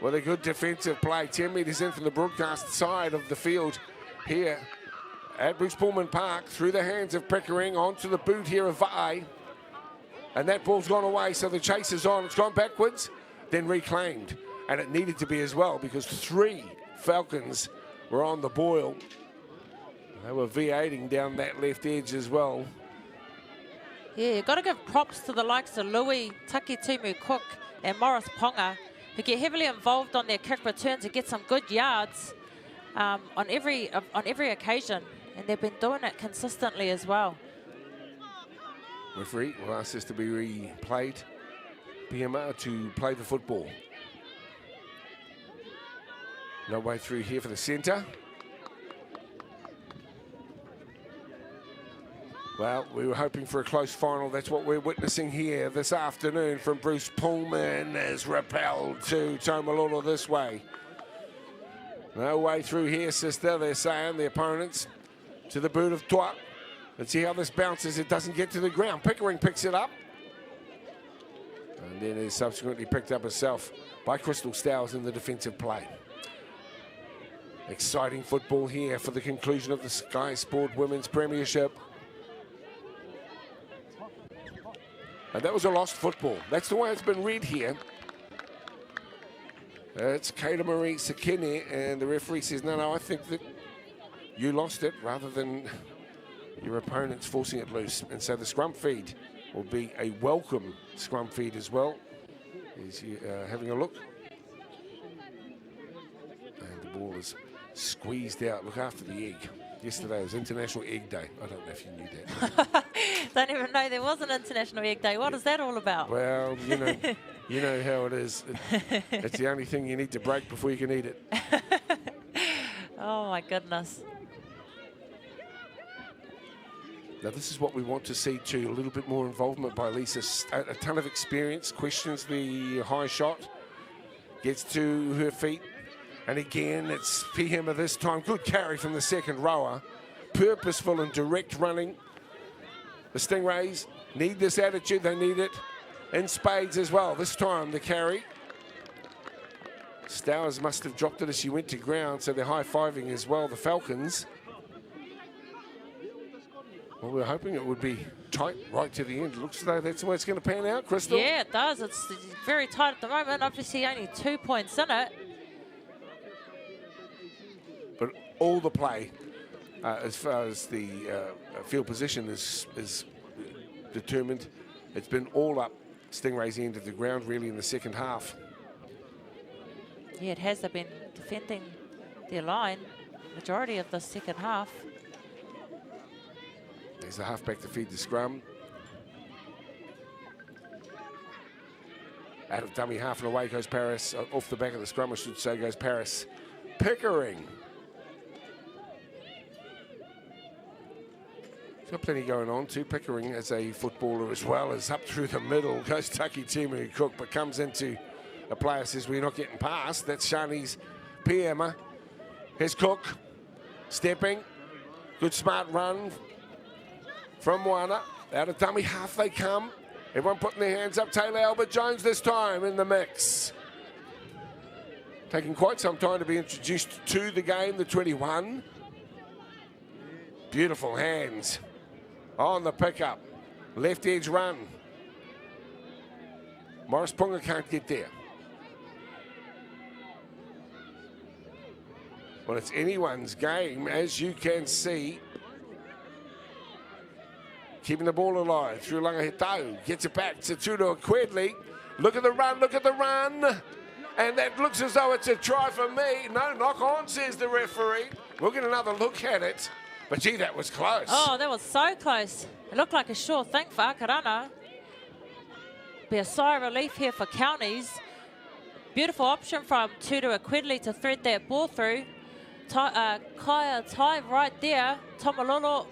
with a good defensive play. 10 metres in from the broadcast side of the field here at Bruce Pullman Park. Through the hands of Pickering, onto the boot here of Vai. And that ball's gone away, so the chase is on. It's gone backwards, then reclaimed. And it needed to be as well because 3 Falcons were on the boil. They were V8ing down that left edge as well. Yeah, you've got to give props to the likes of Louis, Takitimu Cook and Morris Ponga, who get heavily involved on their kick returns and get some good yards on every occasion. And they've been doing it consistently as well. Referee will ask this to be replayed. PMR to play the football. No way through here for the centre. Well, we were hoping for a close final. That's what we're witnessing here this afternoon from Bruce Pullman as repelled to Taumalolo this way. No way through here, sister, they're saying, the opponents, to the boot of Toa. Let's see how this bounces. It doesn't get to the ground. Pickering picks it up. And then is subsequently picked up herself by Crystal Stowers in the defensive play. Exciting football here for the conclusion of the Sky Sport Women's Premiership. And that was a lost football. That's the way it's been read here. It's Kayla Marie Sakine, and the referee says, no, I think that you lost it rather than your opponents forcing it loose. And so the scrum feed will be a welcome scrum feed as well. He's having a look. And the ball is squeezed out. Look after the egg. Yesterday was International Egg Day. I don't know if you knew that. Don't even know there was an International Egg Day. What is that all about? Well, you know how it is. It's the only thing you need to break before you can eat it. Oh, my goodness. Now, this is what we want to see too. A little bit more involvement by Lisa. A ton of experience. Questions the high shot. Gets to her feet. And again, it's Pihema this time. Good carry from the second rower. Purposeful and direct running. The Stingrays need this attitude. They need it in spades as well. This time, the carry. Stowers must have dropped it as she went to ground, so they're high-fiving as well, the Falcons. Well, we're hoping it would be tight right to the end. It looks as though that's the way it's going to pan out, Crystal. Yeah, it does. It's very tight at the moment. Obviously, only 2 points in it. But all the play, as far as the field position is determined, it's been all up Stingrays' end of the ground, really, in the second half. Yeah, it has. They've been defending their line majority of the second half. There's the halfback to feed the scrum. Out of dummy half and away goes Paris. Off the back of the scrum, I should say, goes Paris. Pickering. He's got plenty going on too. Pickering as a footballer as well, as up through the middle goes Takitimu Cook, but comes into a player, says we're not getting past. That's Shani's PMer. Here's Cook, stepping. Good smart run from Wana. Out of dummy half they come. Everyone putting their hands up. Taylor Albert-Jones this time in the mix. Taking quite some time to be introduced to the game, the 21. Beautiful hands on the pickup. Left edge run. Morris Punga can't get there. Well, it's anyone's game, as you can see. Keeping the ball alive through Langahetau. Gets it back to Tudo Quedley. Look at the run, look at the run. And that looks as though it's a try for me. No, knock on, says the referee. We'll get another look at it. But gee, that was close. Oh, that was so close. It looked like a sure thing for Akarana. Be a sigh of relief here for Counties. Beautiful option from Tudo Quedley to thread that ball through. Kaya Tai right there. Tomalolo.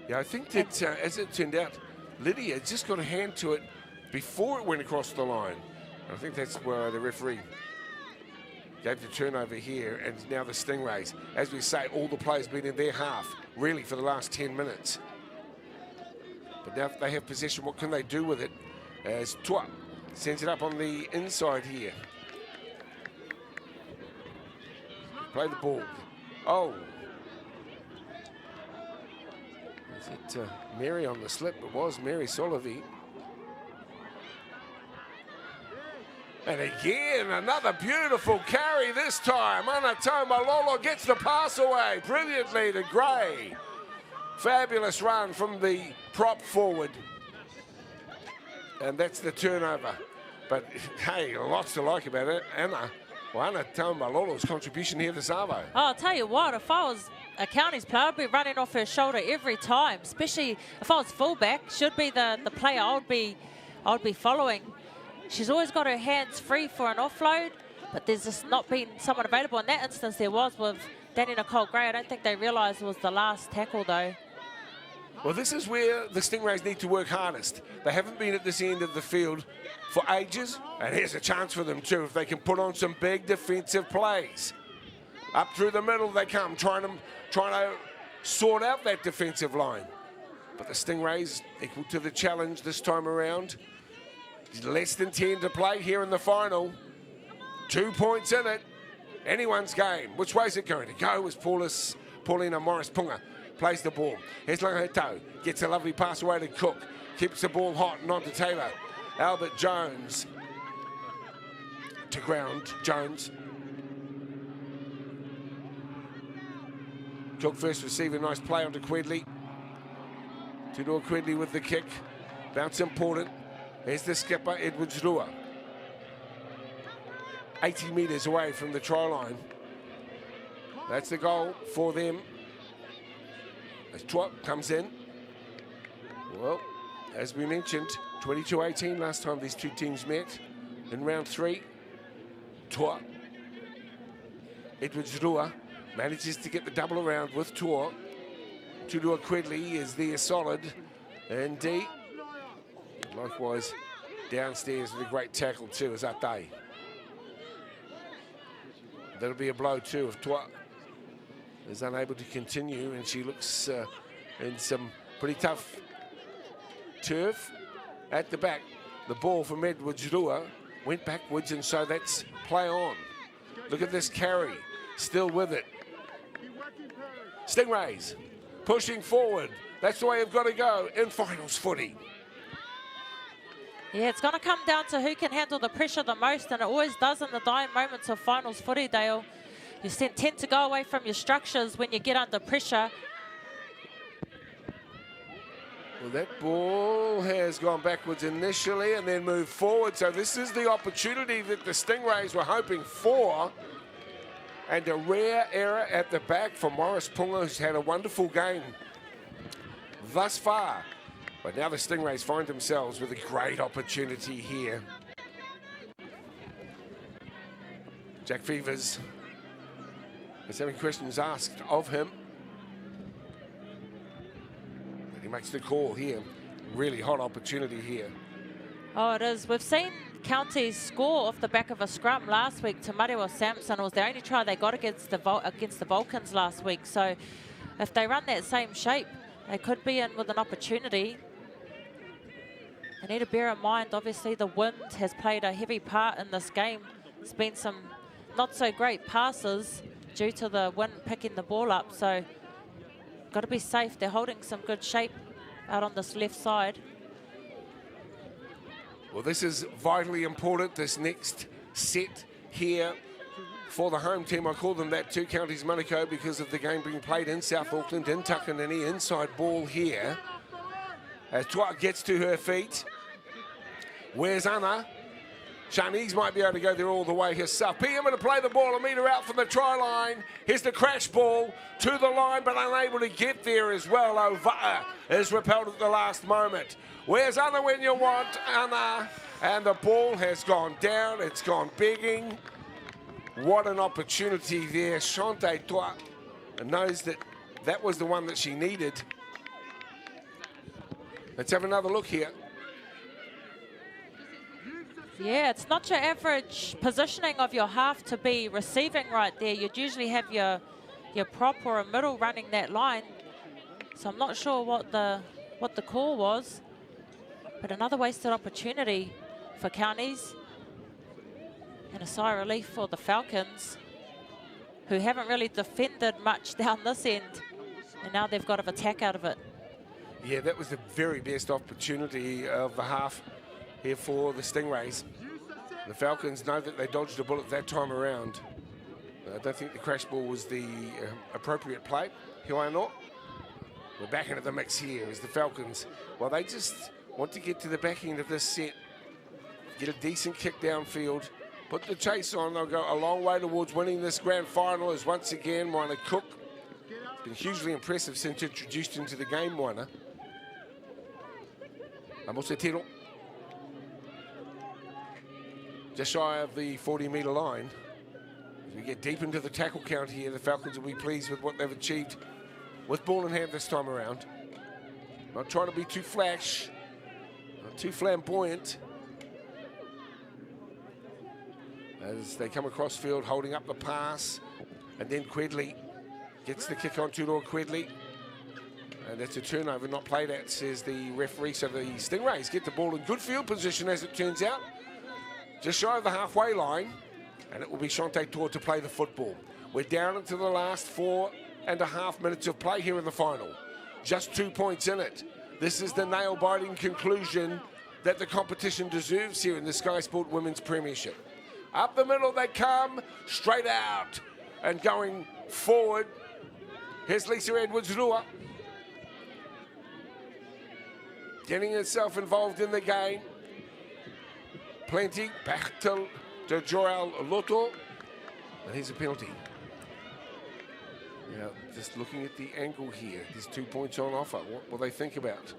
Yeah, I think that as it turned out, Lydia just got a hand to it before it went across the line. I think that's where the referee gave the turnover here, and now the Stingrays. As we say, all the players been in their half, really, for the last 10 minutes. But now they have possession, what can they do with it? As Tua sends it up on the inside here. Play the ball. Oh. Is it Mary on the slip? It was Mary Solivi. And again, another beautiful carry this time. Anatoma Malolo gets the pass away brilliantly to Gray. Fabulous run from the prop forward. And that's the turnover. But hey, lots to like about it. Anatoma Malolo's contribution here this Arvo. Oh, I'll tell you what, if I was a Counties player, I'd be running off her shoulder every time, especially if I was fullback. Should be the player I would be following. She's always got her hands free for an offload, but there's just not been someone available. In that instance, there was with Danny Nicole Gray. I don't think they realised it was the last tackle, though. Well, this is where the Stingrays need to work hardest. They haven't been at this end of the field for ages, and here's a chance for them too if they can put on some big defensive plays. Up through the middle they come, trying to sort out that defensive line. But the Stingrays equal to the challenge this time around. Less than 10 to play here in the final. 2 points in it. Anyone's game. Which way is it going to go? As Paulina Morris Punga plays the ball. Here's Langahetau. Gets a lovely pass away to Cook. Keeps the ball hot and on to Taylor. Albert Jones. To ground. Jones. Cook first receiver. Nice play onto Quedley. Tudor Quedley with the kick. Bounce important. Here's the skipper, Edwards Rua. 80 metres away from the try line. That's the goal for them. As Tua comes in. Well, as we mentioned, 22-18 last time these two teams met in round 3. Tua. Edwards Rua manages to get the double around with Tua. Tudor Quedley is there solid. Indeed. Likewise, downstairs with a great tackle too is Ate. That'll be a blow too if Tua is unable to continue, and she looks in some pretty tough turf. At the back, the ball from Edwards Rua went backwards, and so that's play on. Look at this carry, still with it. Stingrays pushing forward. That's the way you've got to go in finals footy. Yeah, it's going to come down to who can handle the pressure the most, and it always does in the dying moments of finals footy, Dale. You tend to go away from your structures when you get under pressure. Well, that ball has gone backwards initially and then moved forward, so this is the opportunity that the Stingrays were hoping for. And a rare error at the back for Morris Punga, who's had a wonderful game thus far. But now the Stingrays find themselves with a great opportunity here. Jack Fevers is having questions asked of him. But he makes the call here. Really hot opportunity here. Oh, it is. We've seen Counties score off the back of a scrum last week to Mariwa Sampson. It was the only try they got against the Vulcans last week. So if they run that same shape, they could be in with an opportunity. They need to bear in mind, obviously, the wind has played a heavy part in this game. There's been some not so great passes due to the wind picking the ball up. So got to be safe. They're holding some good shape out on this left side. Well, this is vitally important, this next set here for the home team. I call them that too, Counties Manukau, because of the game being played in South Auckland, in Takanini. Inside ball here as Tua gets to her feet. Where's Anna? Shanice might be able to go there all the way herself. PM to play the ball, a metre out from the try line. Here's the crash ball to the line, but unable to get there as well. Ova'a is repelled at the last moment. Where's Anna when you want Anna? And the ball has gone down. It's gone begging. What an opportunity there. Shante Tua knows that that was the one that she needed. Let's have another look here. Yeah, it's not your average positioning of your half to be receiving right there. You'd usually have your prop or a middle running that line. So I'm not sure what the call was. But another wasted opportunity for Counties. And a sigh of relief for the Falcons, who haven't really defended much down this end. And now they've got an attack out of it. Yeah, that was the very best opportunity of the half here for the Stingrays. The Falcons know that they dodged a bullet that time around. I don't think the crash ball was the appropriate play. Why not? We're back into the mix here as the Falcons, well, they just want to get to the back end of this set, get a decent kick downfield, put the chase on. They'll go a long way towards winning this grand final as once again Moana Cook has been hugely impressive since introduced into the game, Moana. Amose Tiro. Just shy of the 40-metre line. As we get deep into the tackle count here, the Falcons will be pleased with what they've achieved with ball in hand this time around. Not trying to be too flash, not too flamboyant. As they come across field, holding up the pass. And then Quedley gets the kick on to Laura Quedley. And that's a turnover, not played at, says the referee. So the Stingrays get the ball in good field position, as it turns out. Just shy of the halfway line. And it will be Shante Tor to play the football. We're down into the last 4.5 minutes of play here in the final. Just 2 points in it. This is the nail-biting conclusion that the competition deserves here in the Sky Sport Women's Premiership. Up the middle they come, straight out, and going forward. Here's Lisa Edwards-Rua. Getting herself involved in the game. Plenty, back to Joel Loto. And here's a penalty. Now, just looking at the angle here, there's 2 points on offer. What will they think about?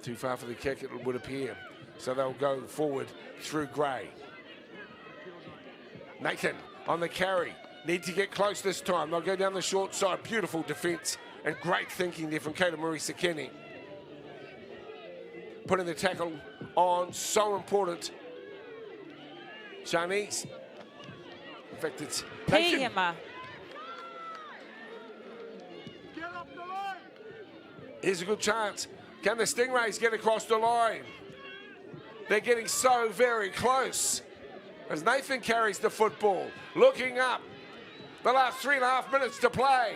Too far for the kick, it would appear. So they'll go forward through Gray. Nathan on the carry. Need to get close this time. They'll go down the short side. Beautiful defence and great thinking there from Keita Murray-Sekeni. Putting the tackle on, so important. Shanice. In fact, it's Pihima. Here's a good chance. Can the Stingrays get across the line? They're getting so very close. As Nathan carries the football, looking up. The last 3.5 minutes to play.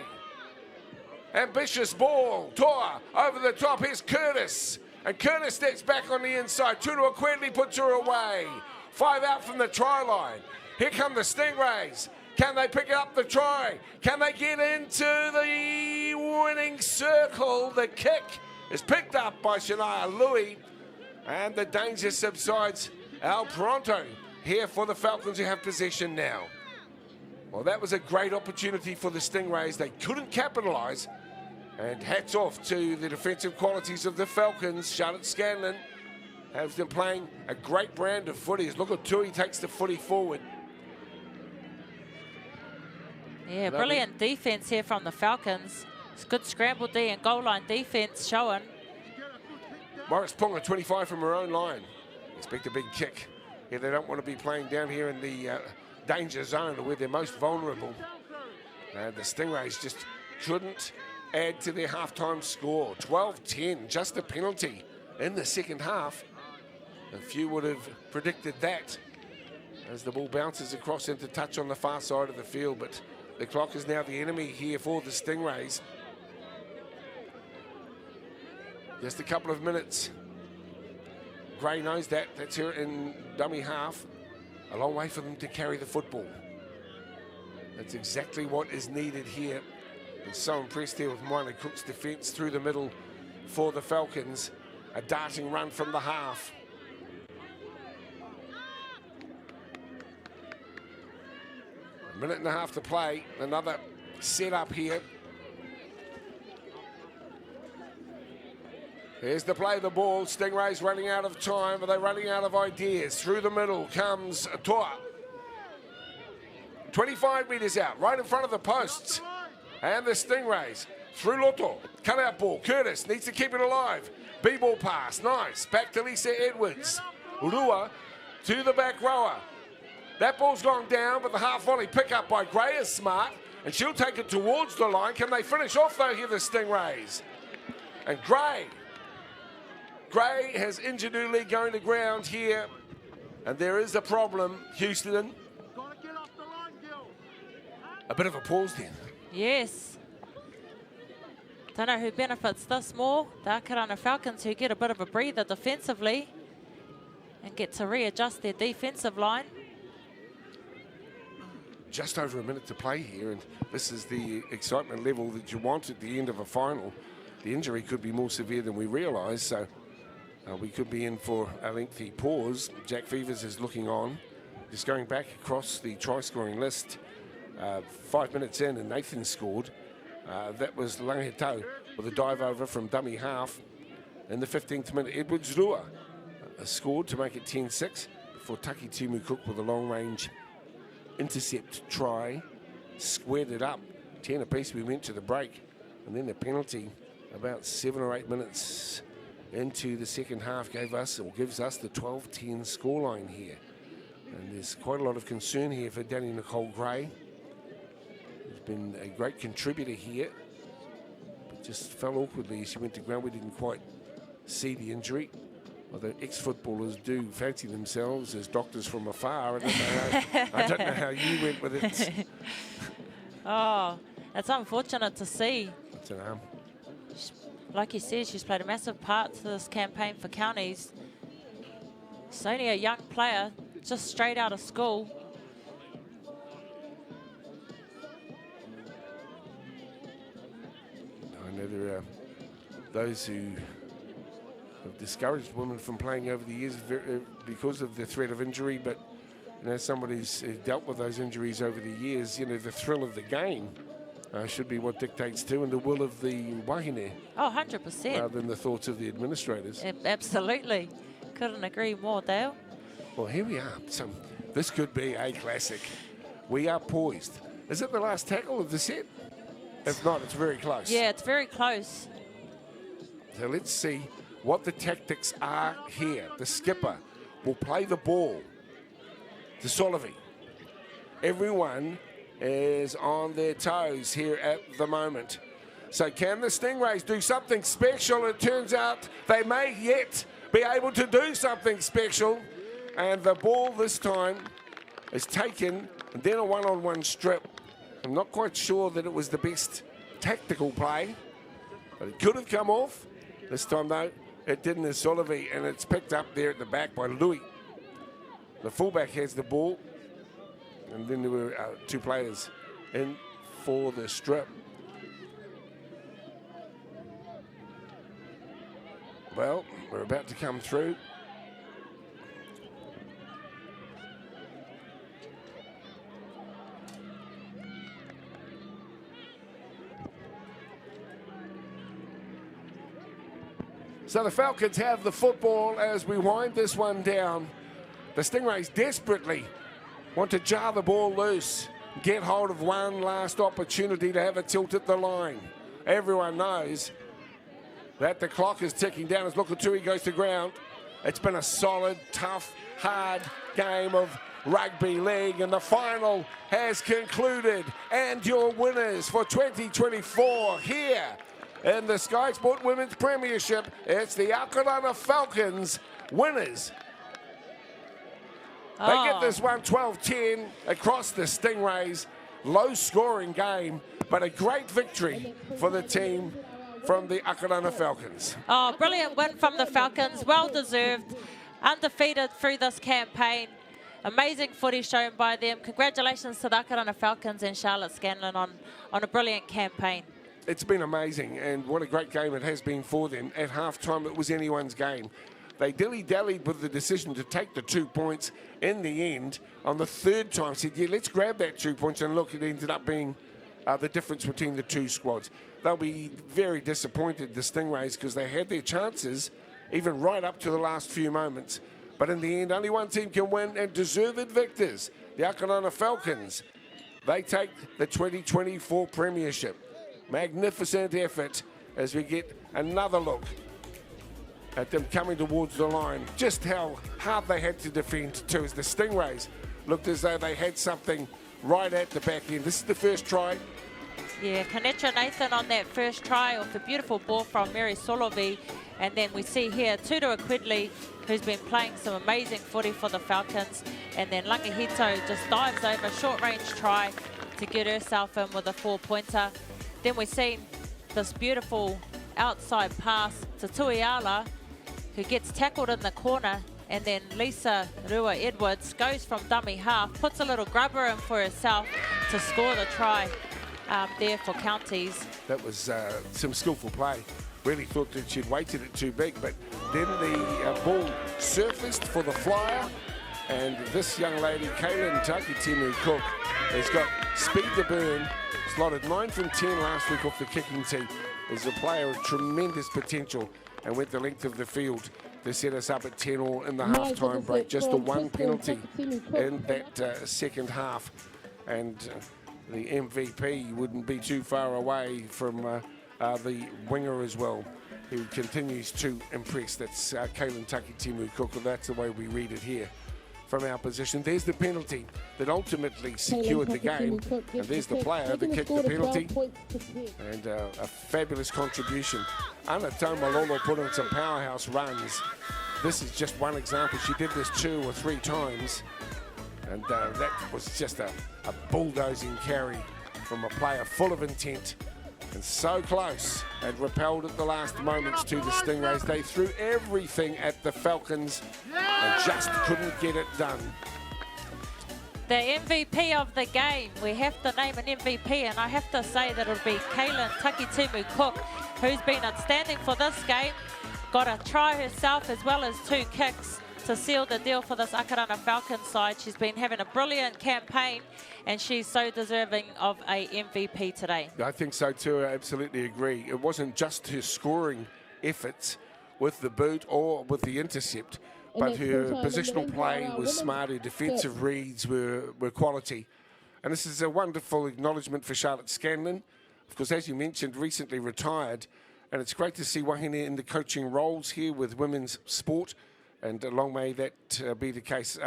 Ambitious ball. Toa over the top. Here's Curtis. And Curtis steps back on the inside. Tunua Quedley puts her away. 5 out from the try line. Here come the Stingrays. Can they pick up the try? Can they get into the winning circle? The kick is picked up by Shania Louis. And the danger subsides. Al Pronto here for the Falcons, who have possession now. Well, that was a great opportunity for the Stingrays. They couldn't capitalise. And hats off to the defensive qualities of the Falcons. Charlotte Scanlon has been playing a great brand of footy. Look at Tui takes the footy forward. Yeah, Lovely. brilliant defence here from the Falcons. It's good scramble D and goal line defence showing. Morris Ponga, 25 from her own line. Expect a big kick. Yeah, they don't want to be playing down here in the danger zone where they're most vulnerable. The Stingrays just couldn't add to their halftime score. 12-10, just a penalty in the second half. A few would have predicted that as the ball bounces across into touch on the far side of the field, but the clock is now the enemy here for the Stingrays. Just a couple of minutes. Gray knows that. That's her in dummy half. A long way for them to carry the football. That's exactly what is needed here. Been so impressed here with Moana Cook's defence through the middle for the Falcons. A darting run from the half. A minute and a half to play. Another set up here. Here's the play of the ball. Stingrays running out of time. Are they running out of ideas? Through the middle comes Toa. 25 metres out, right in front of the posts. And the Stingrays through Loto. Cut out ball. Curtis needs to keep it alive. B-ball pass. Nice. Back to Lisa Edwards. Urua to the back rower. That ball's gone down, but the half volley pick up by Gray is smart. And she'll take it towards the line. Can they finish off though here, the Stingrays? And Gray has Ingenuity going to ground here. And there is a problem, Houston. A bit of a pause then. Yes. Don't know who benefits this more. The Akarana Falcons, who get a bit of a breather defensively and get to readjust their defensive line. Just over a minute to play here, and this is the excitement level that you want at the end of a final. The injury could be more severe than we realise, so we could be in for a lengthy pause. Jack Fevers is looking on, just going back across the try-scoring list. 5 minutes in, and Nathan scored. That was Langhetau with a dive over from dummy half. In the 15th minute, Edwards Rua scored to make it 10-6 before Taki Timu Cook with a long-range intercept try. Squared it up. 10 apiece, we went to the break. And then the penalty about 7 or 8 minutes into the second half gives us the 12-10 scoreline here. And there's quite a lot of concern here for Danny Nicole Gray. Has been a great contributor here, but just fell awkwardly as she went to ground. We didn't quite see the injury. Although ex-footballers do fancy themselves as doctors from afar. I don't know how you went with it. Oh, it's unfortunate to see. It's an arm. Like you said, she's played a massive part to this campaign for counties. She's only a young player, just straight out of school. I know there are those who have discouraged women from playing over the years because of the threat of injury, but you know, somebody who's dealt with those injuries over the years, you know, the thrill of the game should be what dictates too, and the will of the wahine. Oh, 100%. Rather than the thoughts of the administrators. Absolutely. Couldn't agree more, Dale. Well, here we are. So this could be a classic. We are poised. Is it the last tackle of the set? If not, it's very close. Yeah, it's very close. So let's see what the tactics are here. The skipper will play the ball to Solivi. Everyone is on their toes here at the moment. So can the Stingrays do something special? It turns out they may yet be able to do something special. And the ball this time is taken, and then a one-on-one strip. I'm not quite sure that it was the best tactical play, but it could have come off. This time, though, it didn't as Solivi, and it's picked up there at the back by Louis. The fullback has the ball, and then there were two players in for the strip. Well, we're about to come through. So the Falcons have the football as we wind this one down. The Stingrays desperately want to jar the ball loose, get hold of one last opportunity to have a tilt at the line. Everyone knows that the clock is ticking down as Lukatui goes to ground. It's been a solid, tough, hard game of rugby league, and the final has concluded. And your winners for 2024 here in the Sky Sport Women's Premiership, it's the Akarana Falcons winners. They get this one 12-10 across the Stingrays. Low scoring game, but a great victory for the team from the Akarana Falcons. Oh, brilliant win from the Falcons. Well deserved. Undefeated through this campaign. Amazing footy shown by them. Congratulations to the Akarana Falcons and Charlotte Scanlon on a brilliant campaign. It's been amazing, and what a great game it has been for them. At halftime, it was anyone's game. They dilly-dallied with the decision to take the 2 points. In the end, on the third time, said, yeah, let's grab that 2 points, and look, it ended up being the difference between the two squads. They'll be very disappointed, the Stingrays, because they had their chances, even right up to the last few moments. But in the end, only one team can win, and deserved victors, the Akarana Falcons. They take the 2024 Premiership. Magnificent effort as we get another look at them coming towards the line. Just how hard they had to defend too, as the Stingrays looked as though they had something right at the back end. This is the first try. Yeah, Kanetra Nathan on that first try off a beautiful ball from Mary Solovi. And then we see here Tutua Quidley, who's been playing some amazing footy for the Falcons. And then Langahito just dives over, short range try to get herself in with a 4-pointer. Then we've seen this beautiful outside pass to Tuiala, who gets tackled in the corner, and then Lisa Rua Edwards goes from dummy half, puts a little grubber in for herself to score the try there for Counties. That was some skillful play. Really thought that she'd weighted it too big, but then the ball surfaced for the flyer, and this young lady, Kaylin Takitimu Cook, has got speed to burn. Slotted 9 from 10 last week off the kicking tee. Is a player of tremendous potential and went the length of the field to set us up at 10-all in the half-time break. Just the one penalty in that second half. And the MVP wouldn't be too far away from the winger as well, who continues to impress. That's Kaylin Takitimu Cook, and that's the way we read it here from our position. There's the penalty that ultimately secured the game, and there's the player that kicked the penalty, and a fabulous contribution. Ana Taumalolo put on some powerhouse runs. This is just one example. She did this 2 or 3 times, and that was just a bulldozing carry from a player full of intent and so close, and repelled at the last moments to the Stingrays. They threw everything at the Falcons and just couldn't get it done. The MVP of the game, we have to name an MVP, and I have to say that it'll be Kaylin Takitimu Cook, who's been outstanding for this game. Got a try herself as well as 2 kicks to seal the deal for this Akarana Falcons side. She's been having a brilliant campaign, and she's so deserving of a MVP today. I think so too, I absolutely agree. It wasn't just her scoring efforts with the boot or with the intercept, but her positional play was smart, her defensive reads were quality. And this is a wonderful acknowledgement for Charlotte Scanlon. Of course, as you mentioned, recently retired, and it's great to see Wahine in the coaching roles here with women's sport. And long may that be the case.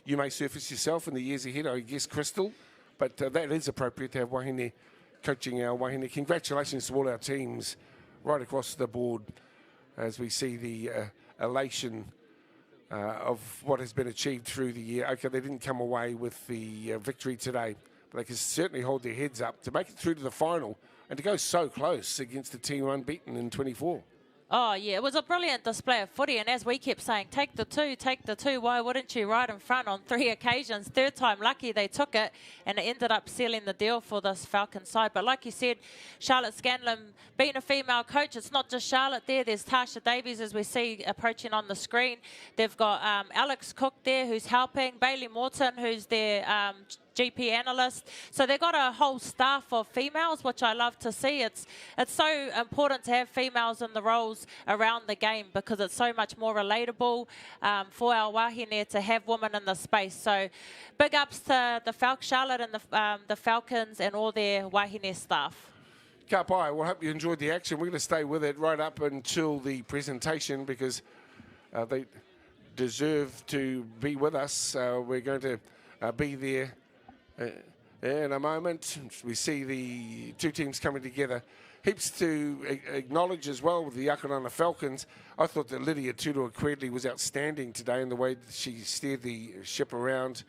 You may surface yourself in the years ahead, I guess, Crystal, but that is appropriate to have Wahine coaching our Wahine. Congratulations to all our teams right across the board as we see the elation of what has been achieved through the year. Okay, they didn't come away with the victory today, but they can certainly hold their heads up to make it through to the final and to go so close against the team unbeaten in 24. Oh, yeah, it was a brilliant display of footy, and as we kept saying, take the 2, take the 2. Why wouldn't you? Right in front on 3 occasions. Third time lucky they took it, and it ended up sealing the deal for this Falcon side. But like you said, Charlotte Scanlon, being a female coach, it's not just Charlotte there. There's Tasha Davies, as we see approaching on the screen. They've got Alex Cook there, who's helping. Bailey Morton, who's their GP analyst. So they've got a whole staff of females, which I love to see. It's so important to have females in the roles around the game because it's so much more relatable for our wahine to have women in the space. So big ups to the Charlotte and the Falcons and all their wahine staff. Ka pai, well, hope you enjoyed the action. We're going to stay with it right up until the presentation because they deserve to be with us. We're going to be there in a moment. We see the two teams coming together. Heaps to acknowledge as well with the Akarana Falcons. I thought that Lydia Tudor-Credley was outstanding today in the way that she steered the ship around.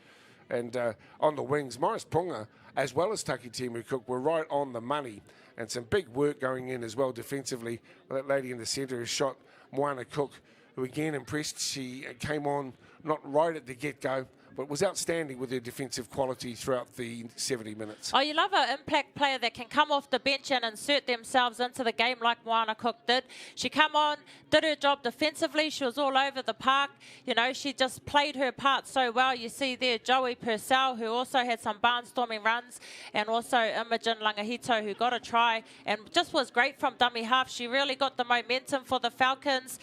And on the wings, Morris Punga, as well as Takitimu Cook, were right on the money. And some big work going in as well defensively. Well, that lady in the centre has shot Moana Cook, who again impressed. She came on not right at the get-go, but was outstanding with her defensive quality throughout the 70 minutes. Oh, you love an impact player that can come off the bench and insert themselves into the game like Moana Cook did. She come on, did her job defensively. She was all over the park. You know, she just played her part so well. You see there Joey Purcell, who also had some barnstorming runs, and also Imogen Langahito, who got a try and just was great from dummy half. She really got the momentum for the Falcons,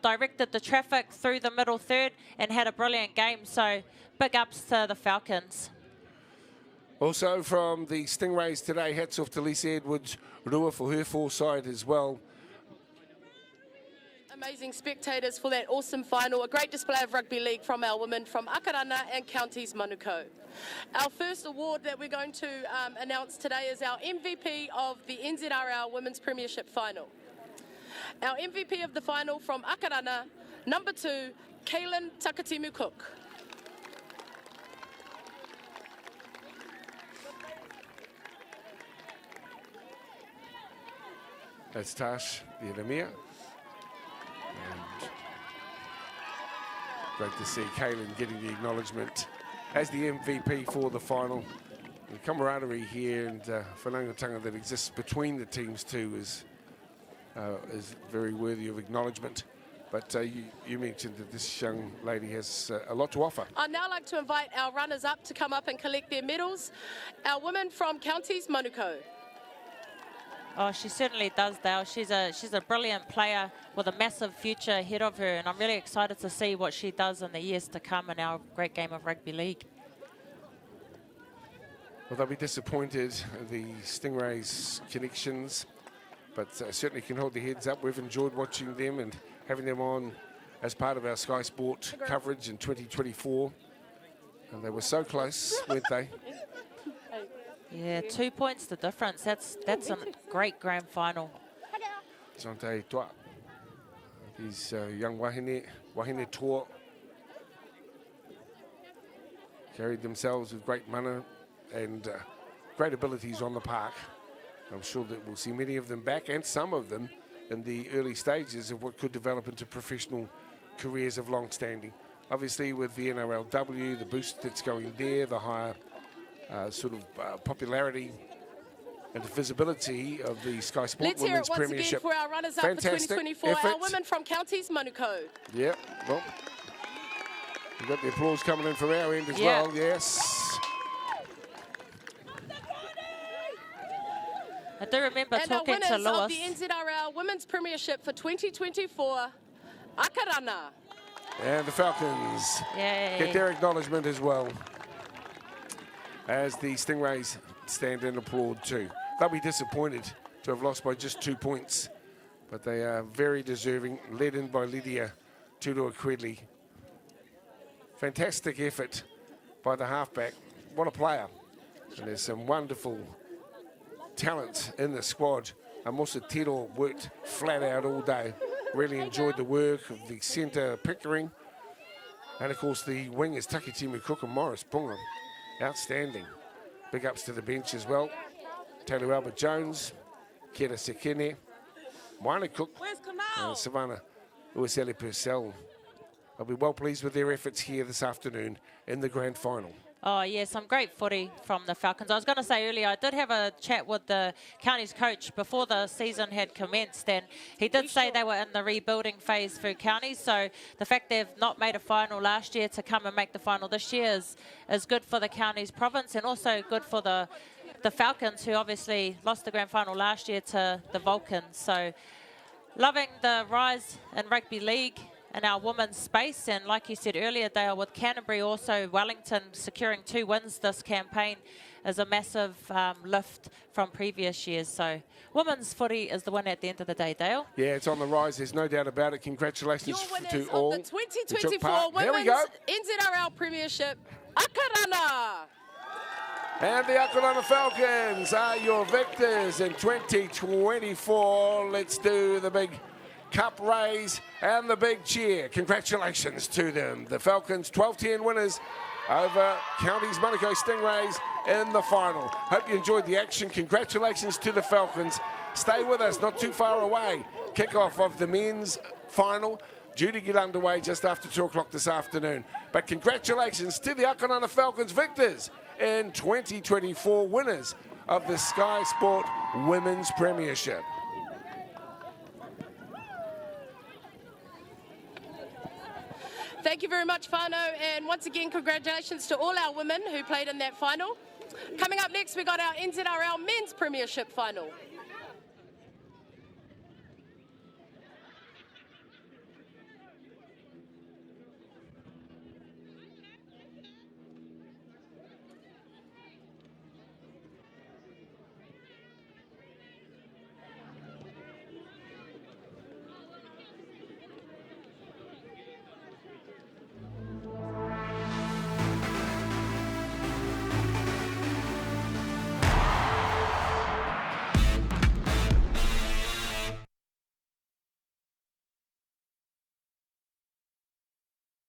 directed the traffic through the middle third and had a brilliant game. So big ups to the Falcons. Also from the Stingrays today, hats off to Lisa Edwards-Rua for her foresight as well. Amazing spectators for that awesome final. A great display of rugby league from our women from Akarana and Counties Manukau. Our first award that we're going to announce today is our MVP of the NZRL Women's Premiership final. Our MVP of the final from Akarana, number 2, Kaylin Takitimu Cook. That's Tash, the Elamia. And great to see Kaylin getting the acknowledgement as the MVP for the final. The camaraderie here and whanaungatanga that exists between the teams too is very worthy of acknowledgement. But you mentioned that this young lady has a lot to offer. I'd now like to invite our runners-up to come up and collect their medals. Our women from Counties Manukau. Oh, she certainly does, Dale. She's a brilliant player with a massive future ahead of her, and I'm really excited to see what she does in the years to come in our great game of rugby league. Well, they'll be disappointed, the Stingrays' connections, but certainly can hold their heads up. We've enjoyed watching them and having them on as part of our Sky Sport coverage in 2024. And they were so close, weren't they? Yeah, 2 points the difference. That's a great grand final. Zante Toa. These young wahine toa carried themselves with great mana and great abilities on the park. I'm sure that we'll see many of them back and some of them in the early stages of what could develop into professional careers of long standing. Obviously with the NRLW, the boost that's going there, the higher popularity and the visibility of the Sky Sport Let's hear Women's it once Premiership. again for our runners-up for Fantastic 2024, effort. our women from Counties Manukau. Yeah, well, we've got the applause coming in from our end as well, yes. I do remember And our talking winners to of Lewis. the NZRL Women's Premiership for 2024, Akarana. And the Falcons Yay. get their acknowledgement as well, as the Stingrays stand and applaud too. They'll be disappointed to have lost by just 2 points, but they are very deserving, led in by Lydia Tudor-Credley. Fantastic effort by the halfback. What a player. And there's some wonderful talent in the squad. Musa Tiro worked flat out all day. Really enjoyed the work of the centre Pickering. And of course the wingers Takitimu Cook and Morris Punga. Outstanding. Big ups to the bench as well. Taylor Albert-Jones, Kira Sekine, Moana Cook, and Savannah Uesele Purcell. I'll be well pleased with their efforts here this afternoon in the grand final. Oh, yeah, some great footy from the Falcons. I was going to say earlier, I did have a chat with the county's coach before the season had commenced, and he did say they were in the rebuilding phase for counties. So the fact they've not made a final last year to come and make the final this year is good for the county's province, and also good for the Falcons, who obviously lost the grand final last year to the Vulcans. So loving the rise in rugby league in our women's space, and like you said earlier, Dale, with Canterbury, also Wellington securing 2 wins this campaign is a massive lift from previous years. So women's footy is the winner at the end of the day, Dale. Yeah, it's on the rise. There's no doubt about it. Congratulations Your winners to all of the who took 2024 part. There we Women's go. NZRL Premiership, Akarana. And the Akarana Falcons are your victors in 2024. Let's do the big cup raise and the big cheer. Congratulations to them. The Falcons 12-10 winners over Counties Manukau Stingrays in the final. Hope you enjoyed the action. Congratulations to the Falcons. Stay with us, not too far away. Kickoff of the men's final due to get underway just after 2 o'clock this afternoon. But congratulations to the Akarana Falcons victors in 2024, winners of the Sky Sport Women's Premiership. Thank you very much, Whānau, and once again, congratulations to all our women who played in that final. Coming up next, we got our NZRL Men's Premiership final.